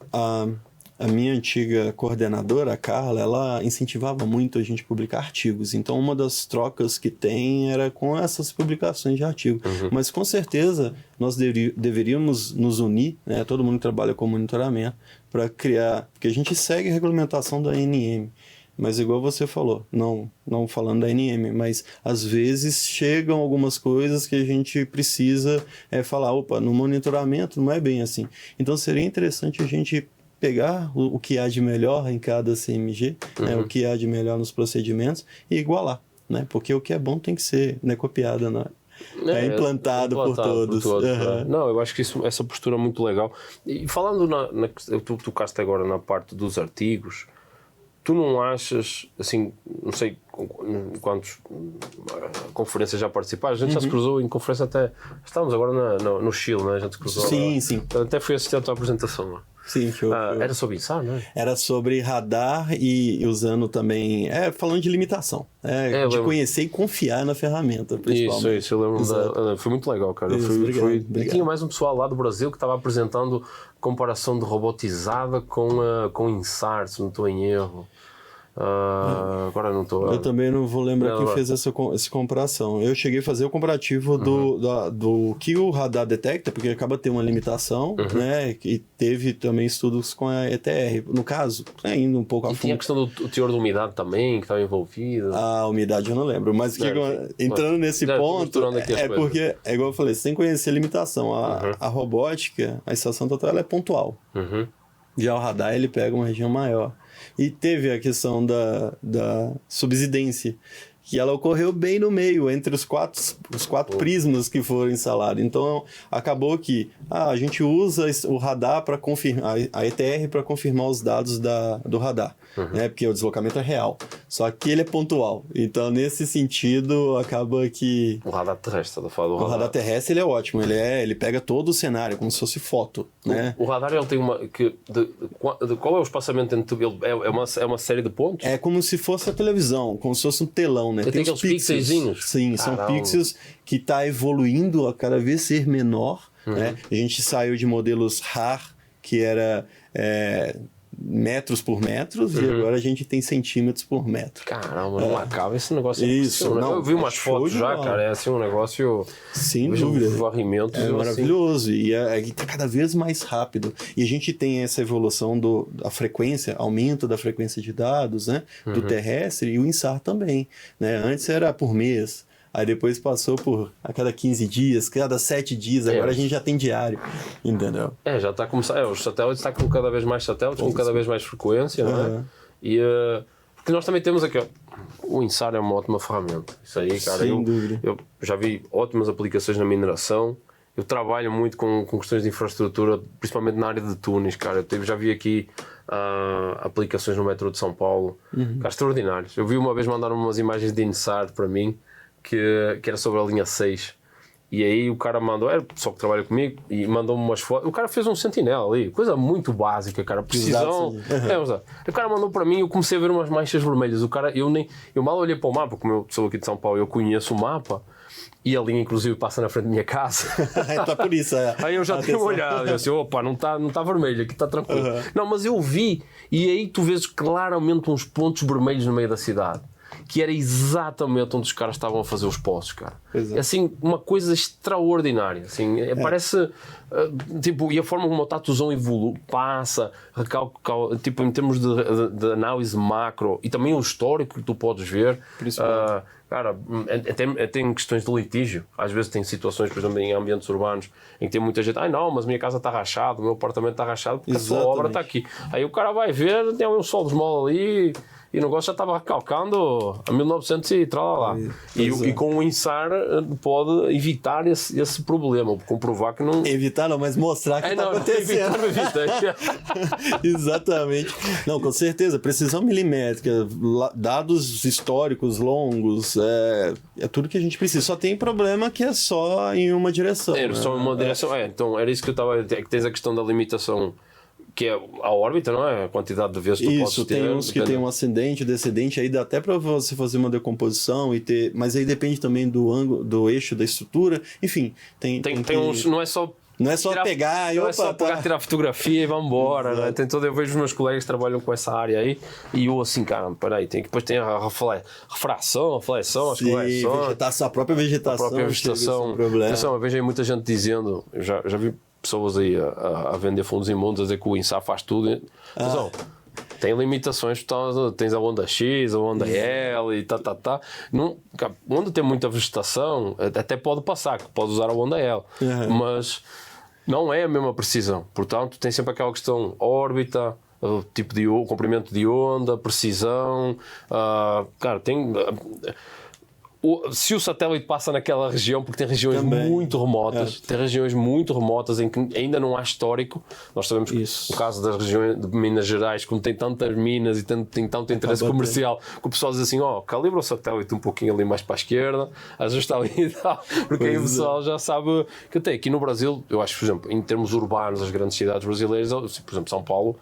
A minha antiga coordenadora, a Carla, ela incentivava muito a gente publicar artigos. Então, uma das trocas que tem era com essas publicações de artigos. Mas, com certeza, nós deveríamos nos unir, né? Todo mundo que trabalha com monitoramento, para criar... Porque a gente segue a regulamentação da ANM. Mas igual você falou, não falando da ANM, mas às vezes chegam algumas coisas que a gente precisa falar, no monitoramento não é bem assim. Então seria interessante a gente pegar o que há de melhor em cada CMG, o que há de melhor nos procedimentos e igualar, né? Porque o que é bom tem que ser copiado, implantado por todos. Não, eu acho que essa postura é muito legal. E falando tu tocaste agora na parte dos artigos, tu não achas, assim, não sei quantas conferências já participaste, a gente já se cruzou em conferência até, estávamos agora no Chile, né? A gente se cruzou. Sim. Até fui assistir a tua apresentação lá. Sim, era sobre INSAR, não é? Era sobre radar e usando também, falando de limitação, de conhecer e confiar na ferramenta, principalmente. Isso, eu lembro foi muito legal, cara. Obrigado. E tinha mais um pessoal lá do Brasil que estava apresentando comparação de robotizada com INSAR, se não estou em erro. Agora não estou. Eu também não vou lembrar quem fez essa comparação. Eu cheguei a fazer o comparativo do que o radar detecta, porque acaba tendo uma limitação, né? E teve também estudos com a ETR. No caso, indo um pouco a fundo. Tinha a questão do teor de umidade também, que estava envolvido. A umidade eu não lembro, mas entrando nesse ponto, porque, é igual eu falei, sem conhecer a limitação. A robótica, a estação total, ela é pontual. Já o radar, ele pega uma região maior. E teve a questão da subsidência, que ela ocorreu bem no meio, entre os quatro prismas que foram instalados. Então, acabou que a gente usa o radar para confirmar, a ETR para confirmar os dados do radar, né? Porque o deslocamento é real. Só que ele é pontual. Então, nesse sentido, acaba que... O radar terrestre, o radar terrestre, ele é ótimo. Ele pega todo o cenário, como se fosse foto, né? O radar, ele tem uma... qual é o espaçamento entre... É uma série de pontos? É como se fosse a televisão, como se fosse um telão, né? Tem aqueles pixelzinhos? Sim, são pixels que está evoluindo a cada vez ser menor, né? A gente saiu de modelos RAR, que era metros por metros, e agora a gente tem centímetros por metro. Caramba, não acaba esse negócio. Isso, não, eu vi umas fotos já, cara, é assim um negócio... Sem dúvida. Varrimentos. É maravilhoso, assim. E está cada vez mais rápido. E a gente tem essa evolução da frequência, aumento da frequência de dados, né? Do terrestre, e o INSAR também, né? Antes era por mês, aí depois passou por a cada 15 dias, cada 7 dias, agora a gente já tem diário, entendeu? Já está a começar, os satélites estão com cada vez mais satélites, com cada vez mais frequência, não é? E, porque nós também temos aqui, o INSAR é uma ótima ferramenta, isso aí, cara. Sem dúvida. Eu já vi ótimas aplicações na mineração, eu trabalho muito com questões de infraestrutura, principalmente na área de túneis, cara. Eu já vi aqui aplicações no metrô de São Paulo, cara, extraordinários. Eu vi uma vez mandaram umas imagens de INSAR para mim, que era sobre a linha 6, e aí o cara mandou, era o pessoal que trabalha comigo, e mandou-me umas fotos. O cara fez um sentinela ali, coisa muito básica, cara, precisão. O cara mandou para mim, eu comecei a ver umas manchas vermelhas. Eu mal olhei para o mapa, como eu sou aqui de São Paulo, eu conheço o mapa, e a linha inclusive passa na frente da minha casa. Está por isso, Aí eu já tenho olhado, eu disse, opa, não está vermelho, aqui está tranquilo. Não, mas eu vi, e aí tu vês claramente uns pontos vermelhos no meio da cidade, que era exatamente onde os caras estavam a fazer os poços, cara. É assim, uma coisa extraordinária. Assim, parece, tipo, e a forma como o tatuzão evolui, passa, tipo, em termos de análise macro, e também o histórico que tu podes ver. Cara, tem questões de litígio. Às vezes tem situações, por exemplo, em ambientes urbanos, em que tem muita gente, não, mas a minha casa está rachada, o meu apartamento está rachado, porque a sua obra está aqui. Aí o cara vai ver, tem um sol de esmola ali, e o negócio já estava recalcando a 1900 e tal lá. E com o INSAR pode evitar esse problema, comprovar que não... Evitar não, mas mostrar que está acontecendo. Evitar. Exatamente. Não, com certeza. Precisão milimétrica, dados históricos longos, é tudo que a gente precisa. Só tem problema que é só em uma direção. Só em uma direção. Então, era isso que eu estava... É que tens a questão da limitação, que é a órbita, não é? A quantidade de vezes que tu podes ter. Isso, tem uns que tem um ascendente, descendente, aí dá até para você fazer uma decomposição e ter... Mas aí depende também do ângulo, do eixo da estrutura. Enfim, tem uns... Não é só pegar e tirar fotografia e vamos embora, né? Eu vejo os meus colegas que trabalham com essa área aí, e eu assim, cara, peraí, depois tem a refração, as correções, a própria vegetação. Atenção, eu vejo aí muita gente dizendo, já vi pessoas aí a vender fundos imundos, a dizer que o INSAR faz tudo. Atenção, tem limitações, tens a onda X, a onda L e onde tem muita vegetação, até pode passar, que pode usar a onda L, mas não é a mesma precisão. Portanto, tem sempre aquela questão órbita, o tipo o comprimento de onda, precisão, cara, tem... se o satélite passa naquela região, porque tem regiões muito remotas, em que ainda não há histórico. Nós sabemos que no caso das regiões de Minas Gerais, como tem tantas minas e tem tanto interesse comercial, que o pessoal diz assim, calibra o satélite um pouquinho ali mais para a esquerda, ajusta ali e tal, porque aí o pessoal já sabe que até aqui no Brasil, eu acho, por exemplo, em termos urbanos, as grandes cidades brasileiras, por exemplo, São Paulo,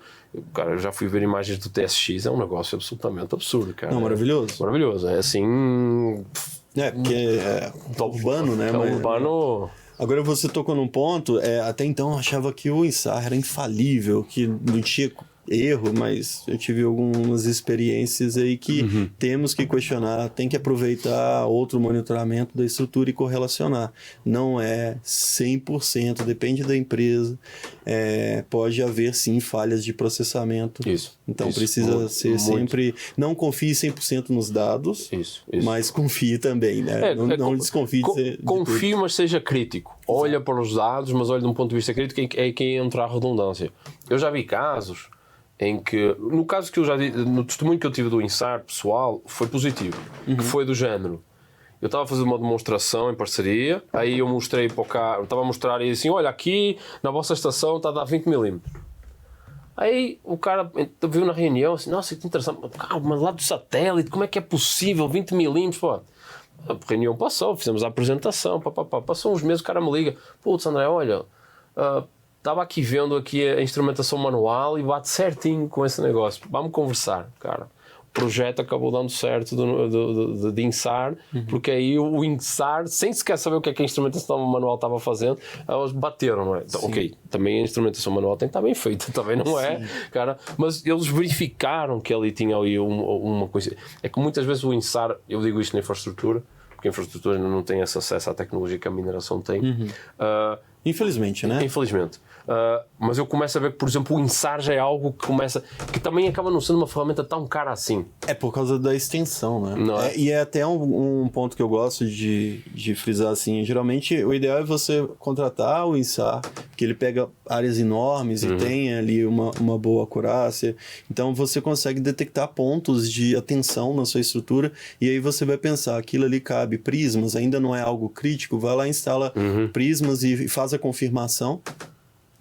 cara, eu já fui ver imagens do TSX, é um negócio absolutamente absurdo, cara. Não, maravilhoso. É assim... porque é urbano, né? É urbano... Agora você tocou num ponto, até então eu achava que o INSAR era infalível, que não tinha erro, mas eu tive algumas experiências aí que temos que questionar, tem que aproveitar outro monitoramento da estrutura e correlacionar. Não é 100%, depende da empresa, pode haver sim falhas de processamento. Então precisa ser sempre... Não confie 100% nos dados, mas confie também, né? Não desconfie de confie, mas seja crítico. Olha para os dados, mas olha de um ponto de vista crítico, é que entra a redundância. Eu já vi casos em que, no caso que eu já disse, no testemunho que eu tive do INSAR pessoal, foi positivo, que foi do género. Eu estava a fazer uma demonstração em parceria, aí eu mostrei para o carro, estava a mostrar e assim, olha, aqui na vossa estação está a dar 20 milímetros. Aí o cara viu na reunião assim, nossa, que interessante, mas lá do satélite, como é que é possível 20 milímetros, pô? A reunião passou, fizemos a apresentação, passou uns meses, o cara me liga, putz, André, olha... Estava aqui vendo aqui a instrumentação manual e bate certinho com esse negócio. Vamos conversar, cara. O projeto acabou dando certo de INSAR, porque aí o INSAR, sem sequer saber o que é que a instrumentação manual estava fazendo, elas bateram, não é? Então, ok, também a instrumentação manual tem que estar bem feita, também não é, cara. Mas eles verificaram que ali tinha ali uma coisa. É que muitas vezes o INSAR, eu digo isto na infraestrutura, porque a infraestrutura ainda não tem esse acesso à tecnologia que a mineração tem. Infelizmente, né? Infelizmente. Mas eu começo a ver que, por exemplo, o INSAR já é algo que também acaba não sendo uma ferramenta tão cara assim. É por causa da extensão, né? Não é? E é até um ponto que eu gosto de frisar assim. Geralmente, o ideal é você contratar o INSAR, que ele pega áreas enormes e tem ali uma boa acurácia. Então, você consegue detectar pontos de atenção na sua estrutura e aí você vai pensar, aquilo ali cabe prismas, ainda não é algo crítico, vai lá, instala prismas e faz a confirmação.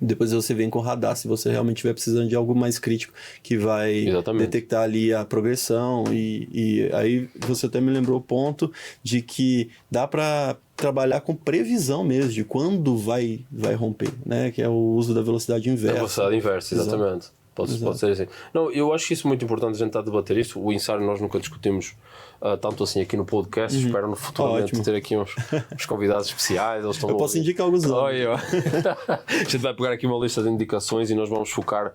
Depois você vem com o radar, se você realmente estiver precisando de algo mais crítico, que vai detectar ali a progressão. E aí você até me lembrou o ponto de que dá para trabalhar com previsão mesmo, de quando vai romper, né? Que é o uso da velocidade inversa. Velocidade inversa, exatamente. Pode ser assim. Não, eu acho que isso é muito importante a gente estar a debater isso. O INSAR nós nunca discutimos tanto assim aqui no podcast. Espero no futuramente ter aqui uns convidados especiais. Eles estão posso indicar alguns nomes. A gente vai pegar aqui uma lista de indicações e nós vamos focar.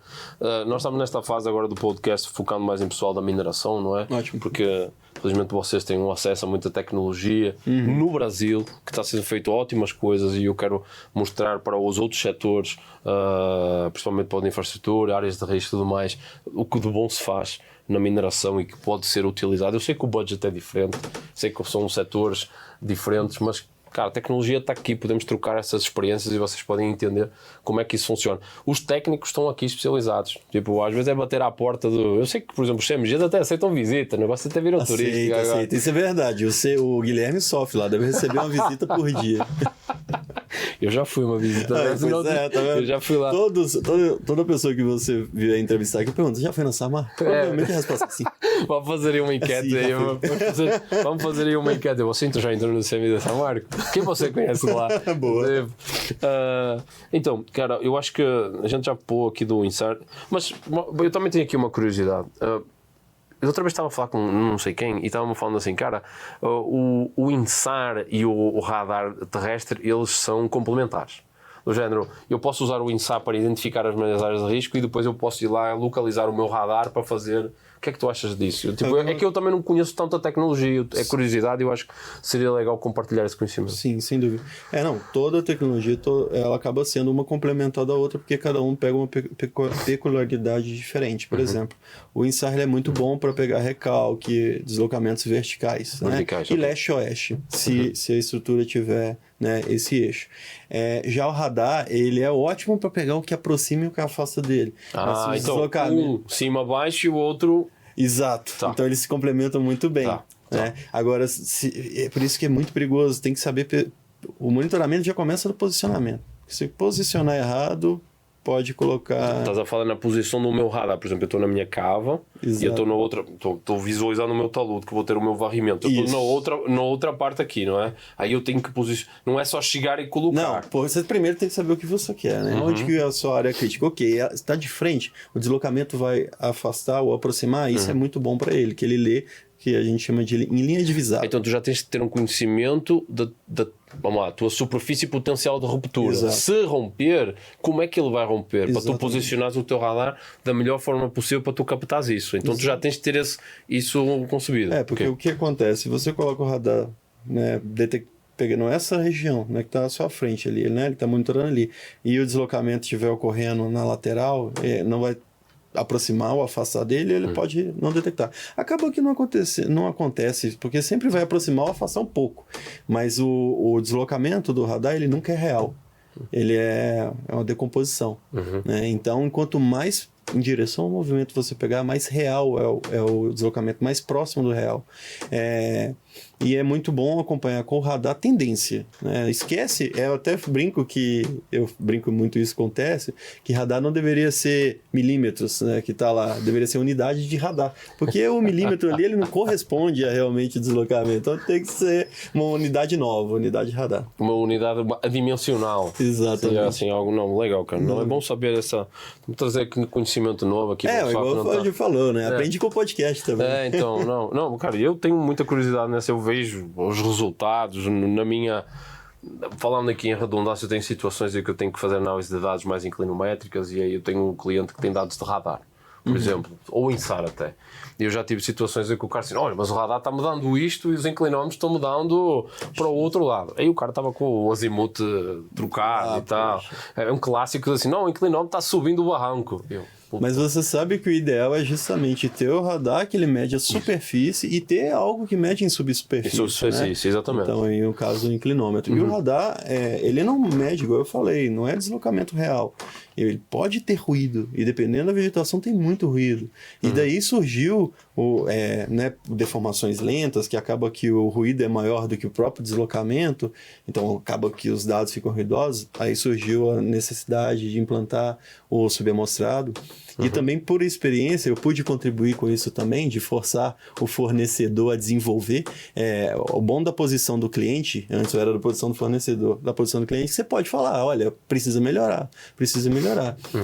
Nós estamos nesta fase agora do podcast focando mais em pessoal da mineração, não é? Ótimo. Porque felizmente vocês têm um acesso a muita tecnologia no Brasil, que está sendo feito ótimas coisas e eu quero mostrar para os outros setores, principalmente para a infraestrutura, áreas de risco e tudo mais, o que de bom se faz na mineração e que pode ser utilizado. Eu sei que o budget é diferente, sei que são setores diferentes, mas cara, a tecnologia está aqui, podemos trocar essas experiências e vocês podem entender como é que isso funciona. Os técnicos estão aqui especializados. Tipo, às vezes é bater à porta do... Eu sei que, por exemplo, os CMGs até aceitam visita, o negócio até viram turístico. Aceita. Isso é verdade. O Guilherme sofre lá, deve receber uma visita por dia. Eu já fui uma visita. Tá vendo? Eu já fui lá. Toda pessoa que você vier entrevistar aqui, eu pergunto, já foi na Samar? Provavelmente a resposta é sim. Vamos fazer aí uma enquete aí. Vamos fazer aí uma enquete. Você já entrou no CMI da Samar? Quem você conhece lá? Boa. Então, cara, eu acho que a gente já pôs aqui do INSAR, mas eu também tenho aqui uma curiosidade. Eu outra vez estava a falar com não sei quem e estava-me falando assim, cara, o INSAR e o radar terrestre, eles são complementares. Do género, eu posso usar o INSAR para identificar as minhas áreas de risco e depois eu posso ir lá localizar o meu radar para fazer... O que é que tu achas disso? É que eu também não conheço tanta tecnologia, é curiosidade e eu acho que seria legal compartilhar esse conhecimento. Sim, sem dúvida. Toda a tecnologia ela acaba sendo uma complementar da outra porque cada um pega uma peculiaridade diferente. Por exemplo, o INSAR é muito bom para pegar recalque, deslocamentos verticais, né? E leste-oeste, se a estrutura tiver, né, esse eixo. Já o radar, ele é ótimo para pegar o que aproxima e o que afasta dele. Então um cima-baixo e o outro... Exato. Então eles se complementam muito bem. Né? Agora, é por isso que é muito perigoso, tem que saber... O monitoramento já começa no posicionamento. Se posicionar errado, pode colocar... Estás a falar na posição do meu radar, por exemplo, eu estou na minha cava. Exato. E eu estou na outra, estou visualizando o meu talude, que vou ter o meu varrimento. Eu estou na outra parte aqui, não é? Aí eu tenho que posicionar, não é só chegar e colocar. Não, você primeiro tem que saber o que você quer, né? Onde que é a sua área crítica? Ok, está de frente, o deslocamento vai afastar ou aproximar, isso é muito bom para ele, que ele lê, que a gente chama de em linha divisada. Então tu já tens que ter um conhecimento da vamos lá, tua superfície potencial de ruptura. Exato. Se romper, como é que ele vai romper? Exatamente. Para tu posicionares o teu radar da melhor forma possível para tu captares isso. Então tu já tens de ter isso concebido. Porque o que acontece? Se você coloca o radar, né, pegando essa região, né, que está à sua frente ali, né, ele está monitorando ali, e o deslocamento estiver ocorrendo na lateral, não vai aproximar ou afastar dele, ele pode não detectar. Acaba que não acontece, porque sempre vai aproximar ou afastar um pouco. Mas o deslocamento do radar, ele nunca é real. Ele é uma decomposição. Né? Então, quanto mais em direção ao movimento você pegar, mais real é o deslocamento, mais próximo do real. E é muito bom acompanhar com o radar a tendência. Né? Esquece, eu até brinco muito isso acontece, que radar não deveria ser milímetros, né, que está lá, deveria ser unidade de radar. Porque o milímetro ali, ele não corresponde a realmente o deslocamento. Então tem que ser uma unidade nova, unidade de radar. Uma unidade adimensional. Exatamente. Assim, algo não legal, cara. Não é bom saber trazer conhecimento novo aqui. Igual o Fábio falou, né? Aprende com o podcast também. Então, não, cara, eu tenho muita curiosidade nessa, eu vejo os resultados na minha... Falando aqui em redundância, eu tenho situações em que eu tenho que fazer análise de dados mais inclinométricas e aí eu tenho um cliente que tem dados de radar, por exemplo, ou em SAR até. E eu já tive situações em que o cara disse, olha, mas o radar está-me dando isto e os inclinómetros estão-me dando para o outro lado. Aí o cara estava com o azimuth trocado e tal. É um clássico assim, não, o inclinómetro está subindo o barranco. Mas você sabe que o ideal é justamente ter o radar que ele mede a superfície e ter algo que mede em subsuperfície. Em subsuperfície, né? Exatamente. Então, aí, no caso, o inclinômetro. E o radar, ele não mede, igual eu falei, não é deslocamento real. Ele pode ter ruído, e dependendo da vegetação tem muito ruído. E daí surgiu deformações lentas, que acaba que o ruído é maior do que o próprio deslocamento, então acaba que os dados ficam ruidosos. Aí surgiu a necessidade de implantar o subamostrado. E também, por experiência, eu pude contribuir com isso também, de forçar o fornecedor a desenvolver. O bom da posição do cliente, antes eu era da posição do fornecedor, da posição do cliente, você pode falar, olha, precisa melhorar.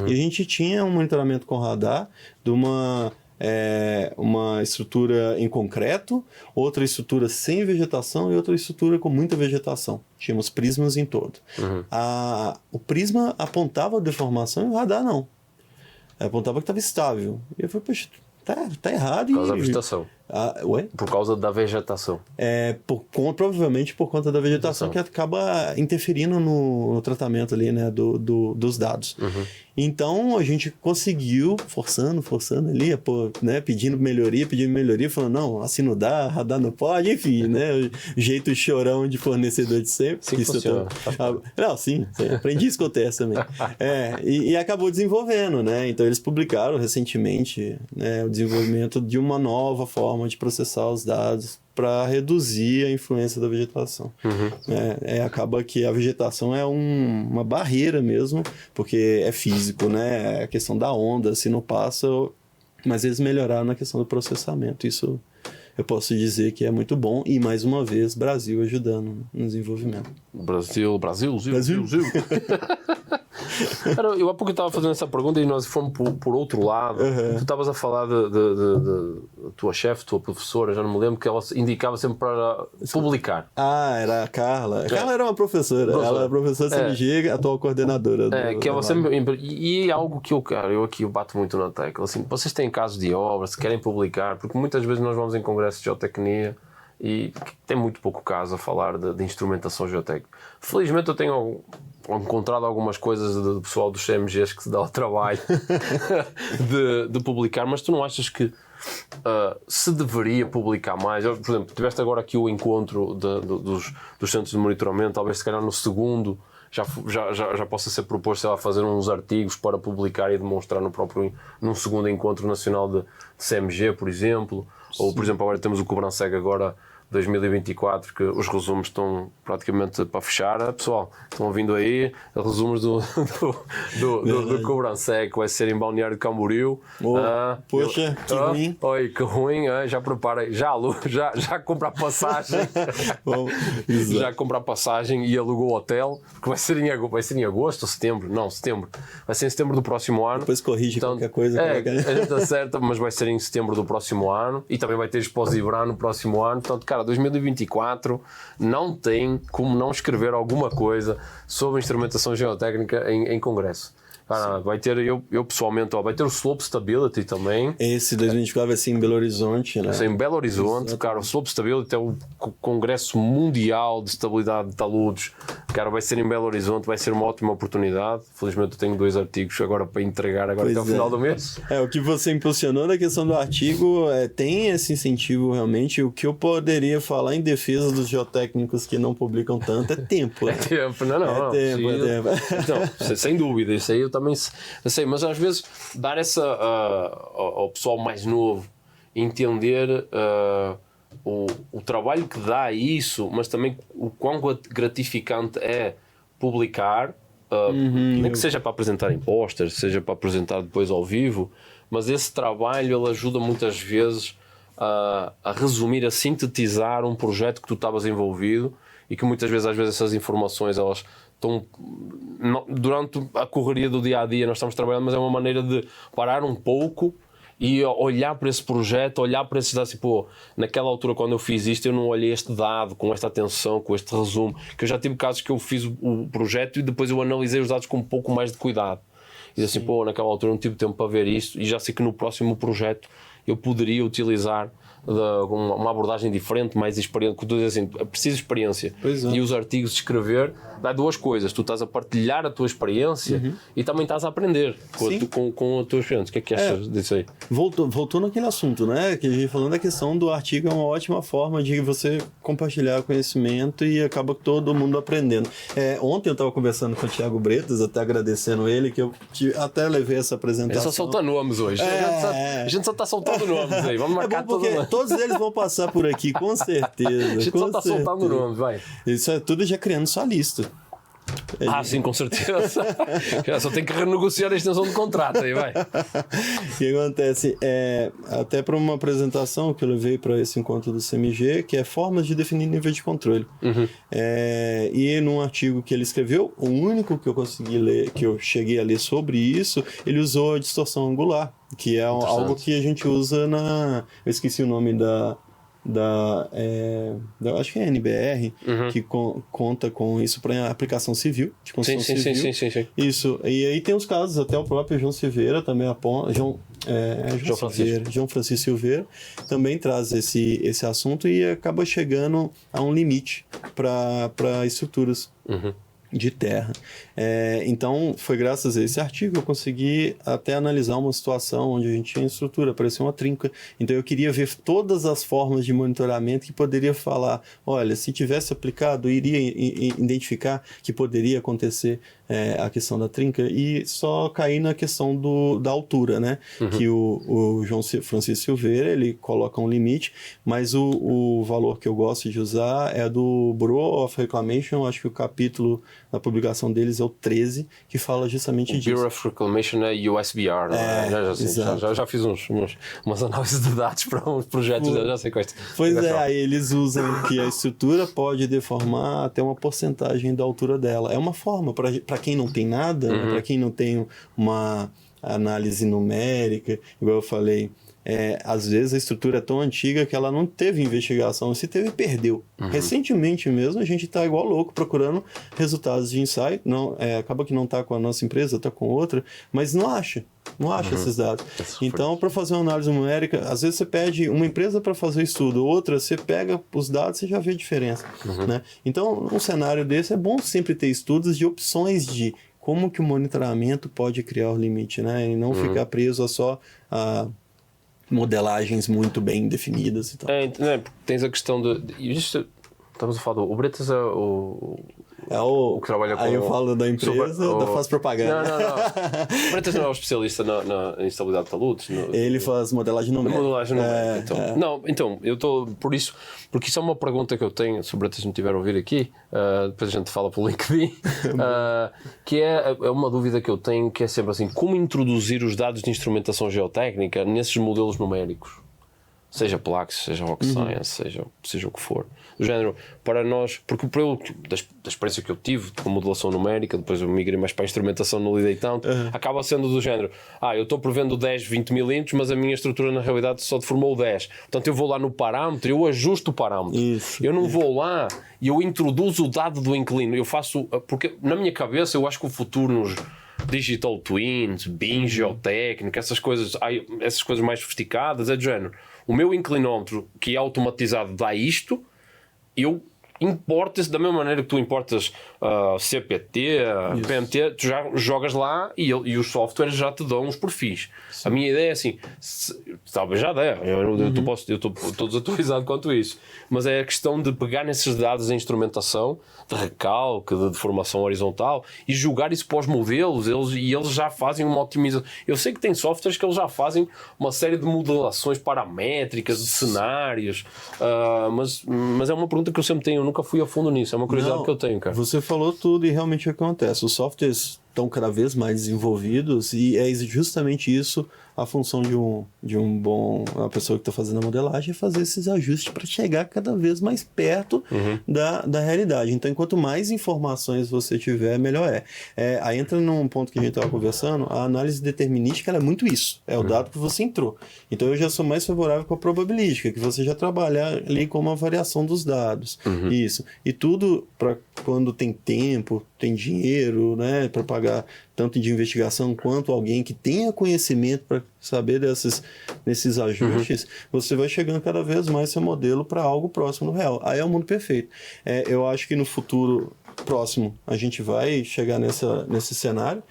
E a gente tinha um monitoramento com radar de uma estrutura em concreto, outra estrutura sem vegetação e outra estrutura com muita vegetação. Tínhamos prismas em todo. O prisma apontava a deformação e o radar não. Apontava que estava estável. E eu falei, poxa, tá errado. Por causa da vegetação. Por causa da vegetação. Provavelmente por conta da vegetação que acaba interferindo no tratamento ali, né, dos dados. Então a gente conseguiu, forçando ali, pedindo melhoria, falando, não, assim não dá, radar não pode, enfim, né, o jeito chorão de fornecedor de sempre. Sim, funciona. Não, sim, aprendi isso com o teste também. E acabou desenvolvendo, né, então eles publicaram recentemente, né, o desenvolvimento de uma nova forma de processar os dados para reduzir a influência da vegetação. Acaba que a vegetação é uma barreira mesmo, porque é físico, né? É a questão da onda, se não passa, mas eles melhoraram na questão do processamento. Isso eu posso dizer que é muito bom e, mais uma vez, Brasil ajudando no desenvolvimento. Brasil. Cara, eu há pouco estava fazendo essa pergunta e nós fomos por outro lado. Tu estavas a falar da tua chefe, tua professora, já não me lembro, que ela indicava sempre para publicar. Era a Carla. A Carla era uma professora. Ela é professora CMG, atual coordenadora. Que ela sempre... E é algo que eu aqui bato muito na tecla. Assim, vocês têm casos de obras, se querem publicar, porque muitas vezes nós vamos em congressos de geotecnia e tem muito pouco caso a falar de instrumentação geotécnica. Felizmente eu tenho encontrado algumas coisas do pessoal dos CMGs que se dá o trabalho de publicar, mas tu não achas que se deveria publicar mais? Por exemplo, tiveste agora aqui o encontro dos centros de monitoramento, talvez se calhar no segundo já possa ser proposto, sei lá, fazer uns artigos para publicar e demonstrar num segundo encontro nacional de CMG, por exemplo. Ou, por exemplo, agora temos o Cobrançeg agora 2024, que os resumos estão praticamente para fechar. Pessoal, estão ouvindo aí resumos do Cobrançeg, que vai ser em Balneário de Camboriú. Poxa, que ruim. Oi, que ruim, já preparei, já compra a passagem. Bom, já compra a passagem e alugou o hotel, porque vai ser em agosto ou setembro? Não, setembro. Vai ser em setembro do próximo ano. Depois corrige qualquer coisa. A gente acerta, mas vai ser em setembro do próximo ano e também vai ter Expo Zibra no próximo ano. Portanto, cara, 2024 não tem como não escrever alguma coisa sobre instrumentação geotécnica em congresso. Vai ter, eu pessoalmente, vai ter o Slope Stability também. Esse 2024 vai ser em Belo Horizonte, né? Vai ser em Belo Horizonte, cara, o Slope Stability é o Congresso Mundial de Estabilidade de Taludes. Cara, vai ser em Belo Horizonte, vai ser uma ótima oportunidade. Felizmente eu tenho 2 artigos agora para entregar agora até o final do mês. O que você impulsionou na questão do artigo tem esse incentivo realmente. O que eu poderia falar em defesa dos geotécnicos que não publicam tanto é tempo. Né? É tempo, não. É tempo. Então, sem dúvida, isso aí eu também sei, mas às vezes dar essa ao pessoal mais novo entender o trabalho que dá a isso, mas também o quão gratificante é publicar, nem que seja para apresentar em posters, seja para apresentar depois ao vivo, mas esse trabalho ele ajuda muitas vezes a resumir, a sintetizar um projeto que tu estavas envolvido e que muitas vezes, às vezes essas informações elas estão durante a correria do dia a dia, nós estamos trabalhando, mas é uma maneira de parar um pouco e olhar para esse projeto, olhar para esses dados, pô, naquela altura quando eu fiz isto eu não olhei este dado com esta atenção, com este resumo, que eu já tive casos que eu fiz o projeto e depois eu analisei os dados com um pouco mais de cuidado e assim, pô, naquela altura não tive tempo para ver isto e já sei que no próximo projeto eu poderia utilizar uma abordagem diferente, mais experiente, que tu dizes assim, é preciso experiência. E os artigos de escrever dá 2 coisas, tu estás a partilhar a tua experiência e também estás a aprender com a tua experiência. O que é que achas disso aí? Voltou naquele assunto, né? Que a gente falando da questão do artigo é uma ótima forma de você compartilhar conhecimento e acaba todo mundo aprendendo. Ontem eu estava conversando com o Thiago Bretas, até agradecendo ele, que eu até levei essa apresentação. Ele só solta nomes hoje. A gente só está soltando nomes aí. Vamos marcar todo mundo. Todos eles vão passar por aqui, com certeza. A gente só está soltando nomes, vai. Isso é tudo já criando sua lista. Sim, com certeza. Já só tem que renegociar a extensão do contrato aí, vai. O que acontece? Até para uma apresentação que eu levei para esse encontro do CMG, que é formas de definir nível de controle. E num artigo que ele escreveu, o único que eu consegui ler, que eu cheguei a ler sobre isso, ele usou a distorção angular, que é algo que a gente usa eu esqueci o nome acho que é NBR, que conta com isso para aplicação civil, de construção civil. Sim. Isso. E aí tem os casos, até o próprio João Silveira também aponta, João Francisco Silveira também traz esse assunto e acaba chegando a um limite para estruturas de terra. Então, foi graças a esse artigo que eu consegui até analisar uma situação onde a gente tinha estrutura, parecia uma trinca. Então, eu queria ver todas as formas de monitoramento que poderia falar, olha, se tivesse aplicado, iria identificar que poderia acontecer a questão da trinca e só cair na questão da altura, né? Que o João Francisco Silveira, ele coloca um limite, mas o valor que eu gosto de usar é do Bureau of Reclamation, acho que o capítulo da publicação deles é o 13, que fala justamente disso. O Bureau of Reclamation é USBR, já fiz umas análises de dados para uns projetos, já sei quais. Pois aí eles usam que a estrutura pode deformar até uma porcentagem da altura dela. É uma forma, para quem não tem nada, né, para quem não tem uma análise numérica, igual eu falei, às vezes a estrutura é tão antiga que ela não teve investigação, se teve, perdeu. Recentemente mesmo a gente está igual louco procurando resultados de ensaio, acaba que não está com a nossa empresa, está com outra, mas não acha esses dados. Então, para fazer uma análise numérica, às vezes você pede uma empresa para fazer o estudo, outra, você pega os dados e já vê a diferença. Né? Então, num cenário desse, é bom sempre ter estudos de opções de como que o monitoramento pode criar o limite, né? E não ficar preso a só a modelagens muito bem definidas e tal. Porque tens a questão de isto, estamos a falar o Bretas, o o que trabalha com... Aí eu falo da empresa, faz propaganda. Não. O Freitas não é o especialista na instabilidade de taludes? Ele faz modelagem numérica. Modelagem numérica, então. Não, eu estou por isso, porque isso é uma pergunta que eu tenho, se o Freitas me tiver a ouvir aqui, depois a gente fala pelo LinkedIn, que é uma dúvida que eu tenho, que é sempre assim, como introduzir os dados de instrumentação geotécnica nesses modelos numéricos? Seja Plax, seja RockScience, seja o que for. Do género, para nós, porque da experiência que eu tive com modelação numérica, depois eu migrei mais para a instrumentação, não lidei tanto, acaba sendo do género, eu estou prevendo 10, 20 milímetros, mas a minha estrutura na realidade só deformou 10. Portanto, eu vou lá no parâmetro, eu ajusto o parâmetro. Eu não vou lá e eu introduzo o dado do inclino. Eu faço, porque na minha cabeça eu acho que o futuro nos Digital Twins, BIM geotécnico, essas coisas mais sofisticadas, é do género. O meu inclinómetro, que é automatizado, dá isto, eu importo da mesma maneira que tu importas CPT, PMT, tu já jogas lá e os softwares já te dão os perfis. Sim. A minha ideia é assim, talvez já dê, eu estou desatualizado quanto isso, mas é a questão de pegar nesses dados em instrumentação, de recalque, de deformação horizontal e jogar isso para os modelos, eles já fazem uma otimização. Eu sei que tem softwares que eles já fazem uma série de modelações paramétricas, de cenários, mas é uma pergunta que eu sempre tenho, eu nunca fui a fundo nisso, é uma curiosidade que eu tenho, cara. Você falou tudo e realmente acontece. Os softwares estão cada vez mais desenvolvidos e é justamente isso a função de uma pessoa que está fazendo a modelagem, é fazer esses ajustes para chegar cada vez mais perto da realidade. Então, quanto mais informações você tiver, melhor é. Aí entra num ponto que a gente estava conversando, a análise determinística ela é muito isso, é o dado que você entrou. Então, eu já sou mais favorável com a probabilística, que você já trabalha ali com uma variação dos dados. Isso. E tudo para quando tem tempo, tem dinheiro, né, para pagar tanto de investigação quanto alguém que tenha conhecimento para saber desses ajustes, você vai chegando cada vez mais seu modelo para algo próximo do real. Aí é o mundo perfeito. Eu acho que no futuro próximo a gente vai chegar nesse cenário,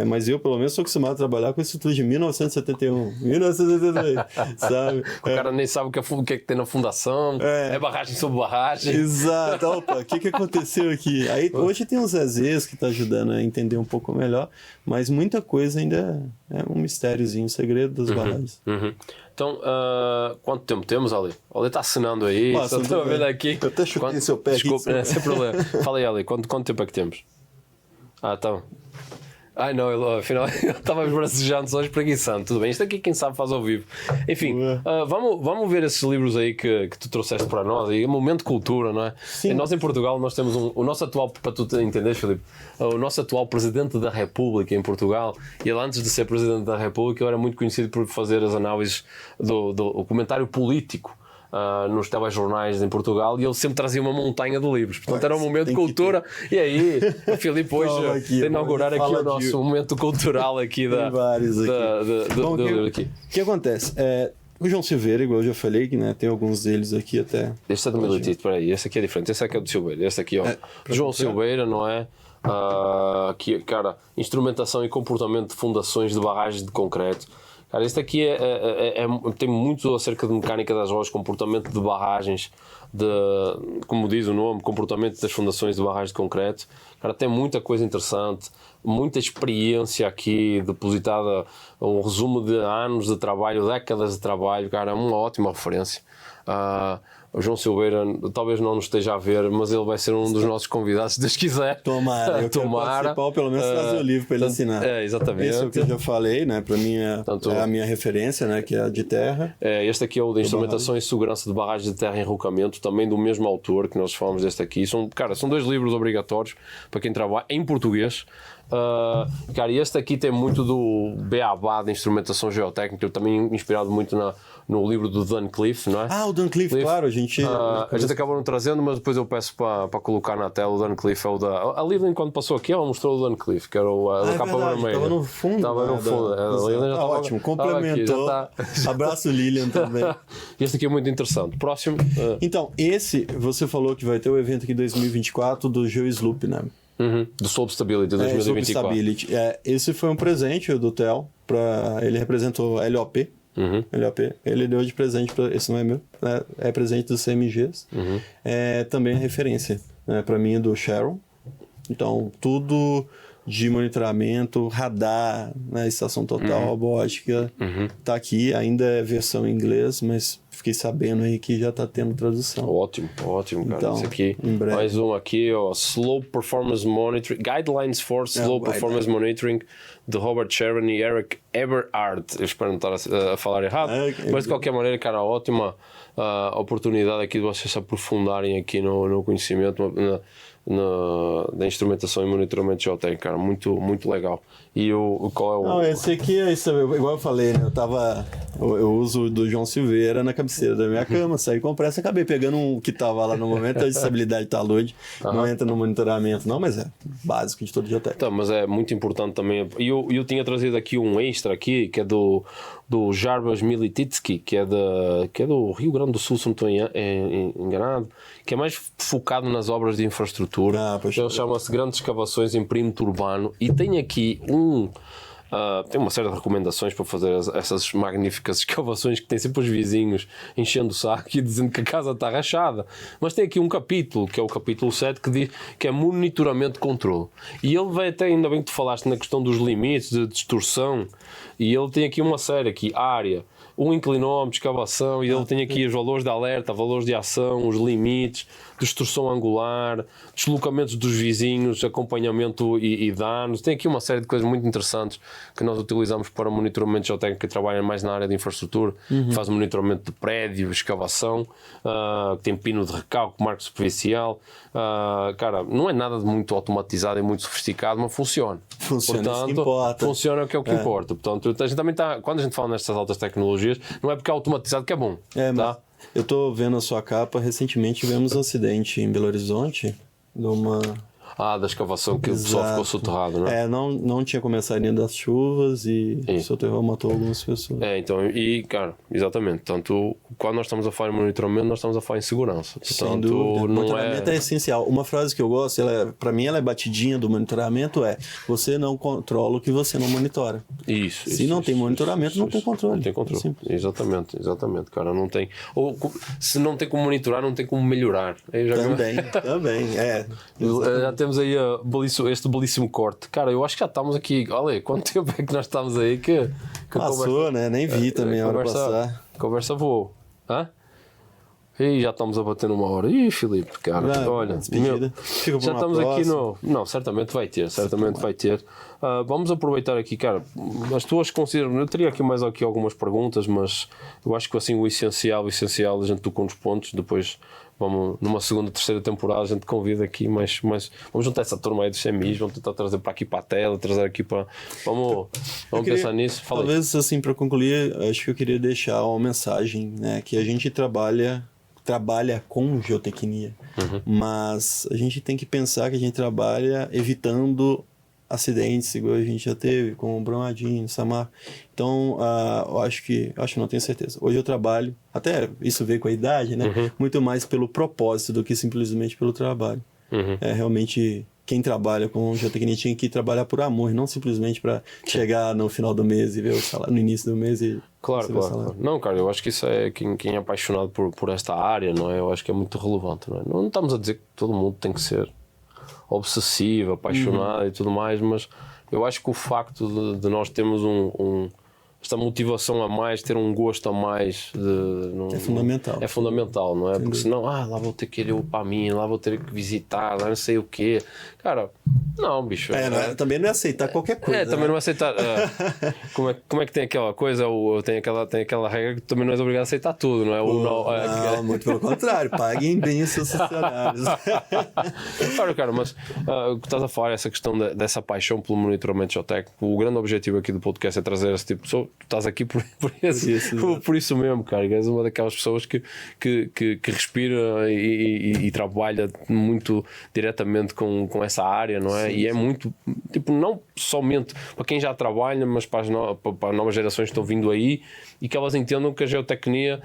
mas eu pelo menos sou acostumado a trabalhar com esse estudo de 1971, 1972, sabe? O cara nem sabe o que é que tem na fundação, é barragem sobre barragem. Exato, opa, o que aconteceu aqui? Aí hoje tem uns EZs que tá ajudando a entender um pouco melhor, mas muita coisa ainda é um mistériozinho, um segredo das barragens. Então, quanto tempo temos, Ali? O Ali está assinando aí, só estou a ver aqui. Eu até chutei seu pé. Desculpa, sem problema. Fala aí, Ali, quanto tempo é que temos? Então. Ai não, afinal eu estava esbracejando só espreguiçando. Tudo bem, isto aqui quem sabe faz ao vivo. Enfim, vamos ver esses livros aí que tu trouxeste para nós. E momento de cultura, não é? Sim. Nós em Portugal nós temos o nosso atual, para tu entenderes, Filipe, o nosso atual Presidente da República em Portugal, e ele antes de ser Presidente da República ele era muito conhecido por fazer as análises do comentário político nos telejornais em Portugal, e ele sempre trazia uma montanha de livros. Portanto, era um momento de cultura. E aí, o Filipe hoje tem de inaugurar aqui o nosso momento cultural aqui da vários aqui. O que acontece? O João Silveira, igual eu já falei, que né, tem alguns deles aqui até. Este é do Militite, peraí, este aqui é diferente. Este aqui é do Silveira. Este aqui, ó. João Silveira, não é? Que, cara, instrumentação e comportamento de fundações de barragens de concreto. Cara, este aqui tem muito acerca de mecânica das rochas, comportamento de barragens, como diz o nome, comportamento das fundações de barragens de concreto. Cara, tem muita coisa interessante, muita experiência aqui depositada, um resumo de anos de trabalho, décadas de trabalho. Cara, é uma ótima referência. O João Silveira talvez não nos esteja a ver, mas ele vai ser um dos nossos convidados, se Deus quiser. Tomara, eu quero participar, ou pelo menos trazer o livro para ele assinar. Exatamente. Esse é o que eu já falei, né? Para mim é a minha referência, né? Que é a de terra. Este aqui é o de instrumentação e segurança de barragens de terra em enrocamento, também do mesmo autor que nós falamos deste aqui. São 2 livros obrigatórios para quem trabalha em português. Cara, e este aqui tem muito do beabá de instrumentação geotécnica, também inspirado muito no livro do Dan Cliff, não é? O Dan Cliff, claro, a gente acabou não trazendo, mas depois eu peço para colocar na tela. O Dan Cliff é o da... A Lilian, quando passou aqui, ela mostrou o Dan Cliff, que era o capa vermelha. Estava no fundo. Estava no fundo. A Lilian já estava... Ótimo, complementou. Abraço, Lilian, também. Este aqui é muito interessante. Próximo. Então, esse, você falou que vai ter o evento aqui em 2024 do GeoSloop, né? Do Slope Stability 2024. Esse foi um presente do Theo, ele representou LOP. LOP. Ele deu de presente, esse não é meu, é presente dos CMGs. Também é referência, né, para mim, do Sharon. Então, tudo de monitoramento, radar, né, estação total, robótica, tá aqui, ainda é versão em inglês, mas fiquei sabendo aí que já tá tendo tradução. Ótimo, cara. Então, Isso aqui, em breve. mais um aqui, ó, Slow Performance Monitoring, Guidelines for Slow Performance Monitoring, de Robert Sharon e Eric Eberhard. Eu espero não estar a falar errado, mas de qualquer maneira, cara, ótima oportunidade aqui de vocês se aprofundarem aqui no conhecimento, da instrumentação e monitoramento geotécnico, cara, muito legal. E qual é o... Não, esse aqui é isso, igual eu falei, né? Eu uso do João Silveira na cabeceira da minha cama, saí com pressa, acabei pegando um que tava lá no momento, a estabilidade tá load, não entra no monitoramento não, mas é básico de todo geotécnico. Tá, mas é muito importante também, e eu tinha trazido aqui um extra aqui, que é do Jarbas Milititsky, que é do Rio Grande do Sul, se não estou enganado, que é mais focado nas obras de infraestrutura. Ele chama-se Grandes Escavações em Perímetro Urbano, e tem aqui tem uma série de recomendações para fazer essas magníficas escavações que tem sempre os vizinhos enchendo o saco e dizendo que a casa está rachada. Mas tem aqui um capítulo, que é o capítulo 7, que diz que é monitoramento de controle. E ele vai até, ainda bem que tu falaste na questão dos limites, de distorção, e ele tem aqui uma série aqui, área, um inclinómetro, escavação, e ele tem aqui os valores de alerta, valores de ação, os limites, distorção angular, deslocamentos dos vizinhos, acompanhamento e danos. Tem aqui uma série de coisas muito interessantes que nós utilizamos para monitoramento geotécnico, que trabalha mais na área de infraestrutura, faz monitoramento de prédio, escavação, tem pino de recálculo, marco superficial. Cara, não é nada de muito automatizado e muito sofisticado, mas funciona. Funciona, portanto, isso que importa. Funciona, que é o que importa. Portanto, a gente também quando a gente fala nestas altas tecnologias, não é porque é automatizado que é bom. Tá? Eu tô vendo a sua capa, recentemente tivemos um acidente em Belo Horizonte, de uma... Da escavação que o pessoal ficou soterrado, né? Não tinha começado ainda as chuvas e soterrou, matou algumas pessoas. Então, cara, exatamente. Portanto, quando nós estamos a falar em monitoramento, nós estamos a falar em segurança. Portanto, sem dúvida. O monitoramento é essencial. Uma frase que eu gosto, para mim ela é batidinha do monitoramento, você não controla o que você não monitora. Se não tem monitoramento, não tem controle. Não tem controle. Exatamente, cara. Não tem... Ou se não tem como monitorar, não tem como melhorar. Também. Já temos aí este belíssimo corte. Cara, eu acho que já estamos aqui. Olha, quanto tempo é que nós estamos aí que passou, conversa, né? Nem vi também a hora passar. Conversa voou. E já estamos a bater numa hora. Ih, Filipe, cara, olha, já estamos aqui no... Não, certamente vai ter. Vamos aproveitar aqui, cara, as tuas considerações. Eu teria aqui mais algumas perguntas, mas eu acho que assim o essencial, a gente tocou nos pontos. Depois vamos, numa segunda, terceira temporada, a gente convida aqui mais vamos juntar essa turma aí dos CMIs, vamos tentar trazer para aqui para a tela, trazer aqui para... Vamos pensar nisso. Talvez, assim, para concluir, acho que eu queria deixar uma mensagem, né, que a gente trabalha com geotecnia, mas a gente tem que pensar que a gente trabalha evitando acidentes igual a gente já teve, com o Brumadinho, Samar. Então, eu acho que não tenho certeza. Hoje eu trabalho, até isso veio com a idade, né? Muito mais pelo propósito do que simplesmente pelo trabalho. Realmente, quem trabalha com geotecnia tinha que trabalhar por amor, não simplesmente para chegar no final do mês e ver o salário no início do mês e... Claro. Não, cara, eu acho que isso é quem é apaixonado por esta área, não é? Eu acho que é muito relevante, não é? Não estamos a dizer que todo mundo tem que ser obsessivo, apaixonado e tudo mais, mas eu acho que o facto de nós termos esta motivação a mais, ter um gosto a mais é fundamental. É fundamental, não é? Porque senão, lá vou ter que ir para mim, lá vou ter que visitar, lá não sei o quê. Cara, não, bicho. Também não é aceitar qualquer coisa. Também não é aceitar. Como é que tem aquela coisa, tem aquela regra que também não és obrigado a aceitar tudo, não é? Não, muito pelo contrário, paguem bem os seus funcionários. Claro, cara, mas o que estás a falar, essa questão dessa paixão pelo monitoramento geotécnico, o grande objetivo aqui do podcast é trazer esse tipo de pessoa. Tu estás aqui por isso mesmo, cara. És uma daquelas pessoas que respira e trabalha muito diretamente com essa área, não é? E é muito, tipo, não somente para quem já trabalha, mas para as novas gerações que estão vindo aí e que elas entendam que a geotecnia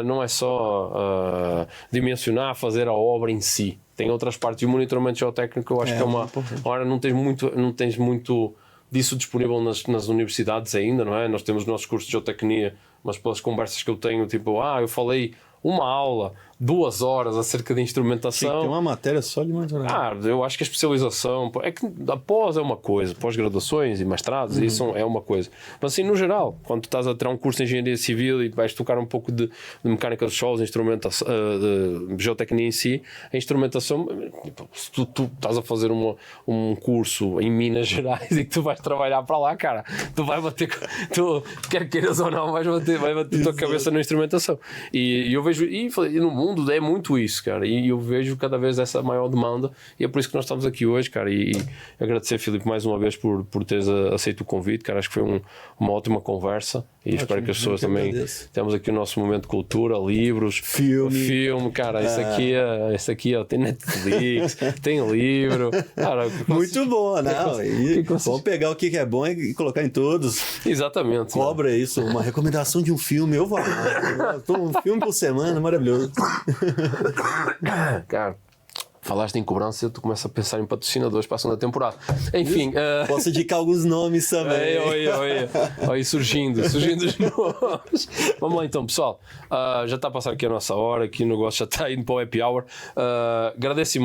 não é só dimensionar, fazer a obra em si. Tem outras partes. E o monitoramento geotécnico, eu acho que é uma... Ora, não tens muito disso disponível nas universidades ainda, não é? Nós temos os nossos cursos de geotecnia, mas pelas conversas que eu tenho, tipo, eu falei uma aula 2 horas acerca de instrumentação. Tem uma matéria só de monitoramento. Eu acho que a especialização é que após é uma coisa, pós-graduações e mestrados, isso é uma coisa. Mas assim, no geral, quando tu estás a tirar um curso de engenharia civil e vais tocar um pouco de mecânica dos solos, instrumentação, de geotecnia em si, a instrumentação, se tu estás a fazer um curso em Minas Gerais e que tu vais trabalhar para lá, cara, tu vai bater, quer queiras ou não, vai bater a tua cabeça na instrumentação. E eu vejo, e no mundo é muito isso, cara, e eu vejo cada vez essa maior demanda, e é por isso que nós estamos aqui hoje, cara, e agradecer, Filipe, mais uma vez por teres aceito o convite, cara, acho que foi uma ótima conversa, e espero que as pessoas também temos aqui o nosso momento de cultura, livros, filme, cara, isso aqui tem Netflix, tem livro, cara, muito bom, não, vamos pegar o que é bom e colocar em todos. Exatamente. Cobra isso, uma recomendação de um filme, eu vou lá, um filme por semana, maravilhoso. Cara, falaste em cobrança, tu começas a pensar em patrocinadores para a segunda temporada. Enfim. Posso indicar alguns nomes também. Olha, surgindo os nomes. Vamos lá então, pessoal. Já está a passar aqui a nossa hora, aqui o negócio já está indo para o happy hour. Agradeço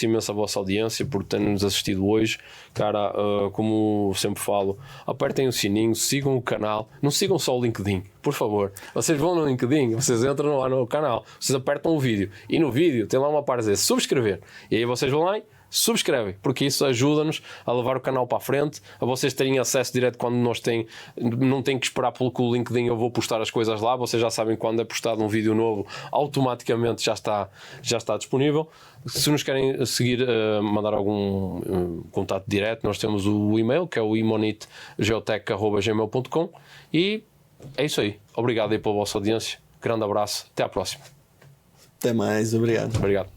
imenso a vossa audiência por terem-nos assistido hoje. Cara, como sempre falo, apertem o sininho, sigam o canal, não sigam só o LinkedIn, por favor. Vocês vão no LinkedIn, vocês entram lá no canal, vocês apertam o vídeo e no vídeo tem lá uma parte a dizer subscrever. E aí vocês vão lá e subscrevem, porque isso ajuda-nos a levar o canal para a frente, a vocês terem acesso direto quando não têm que esperar pelo que o LinkedIn eu vou postar as coisas lá, vocês já sabem quando é postado um vídeo novo, automaticamente já está disponível. Se nos querem seguir, mandar algum contato direto, nós temos o e-mail, que é o imonitgeotech@gmail.com, e é isso aí. Obrigado aí pela vossa audiência, grande abraço, até à próxima. Até mais, obrigado.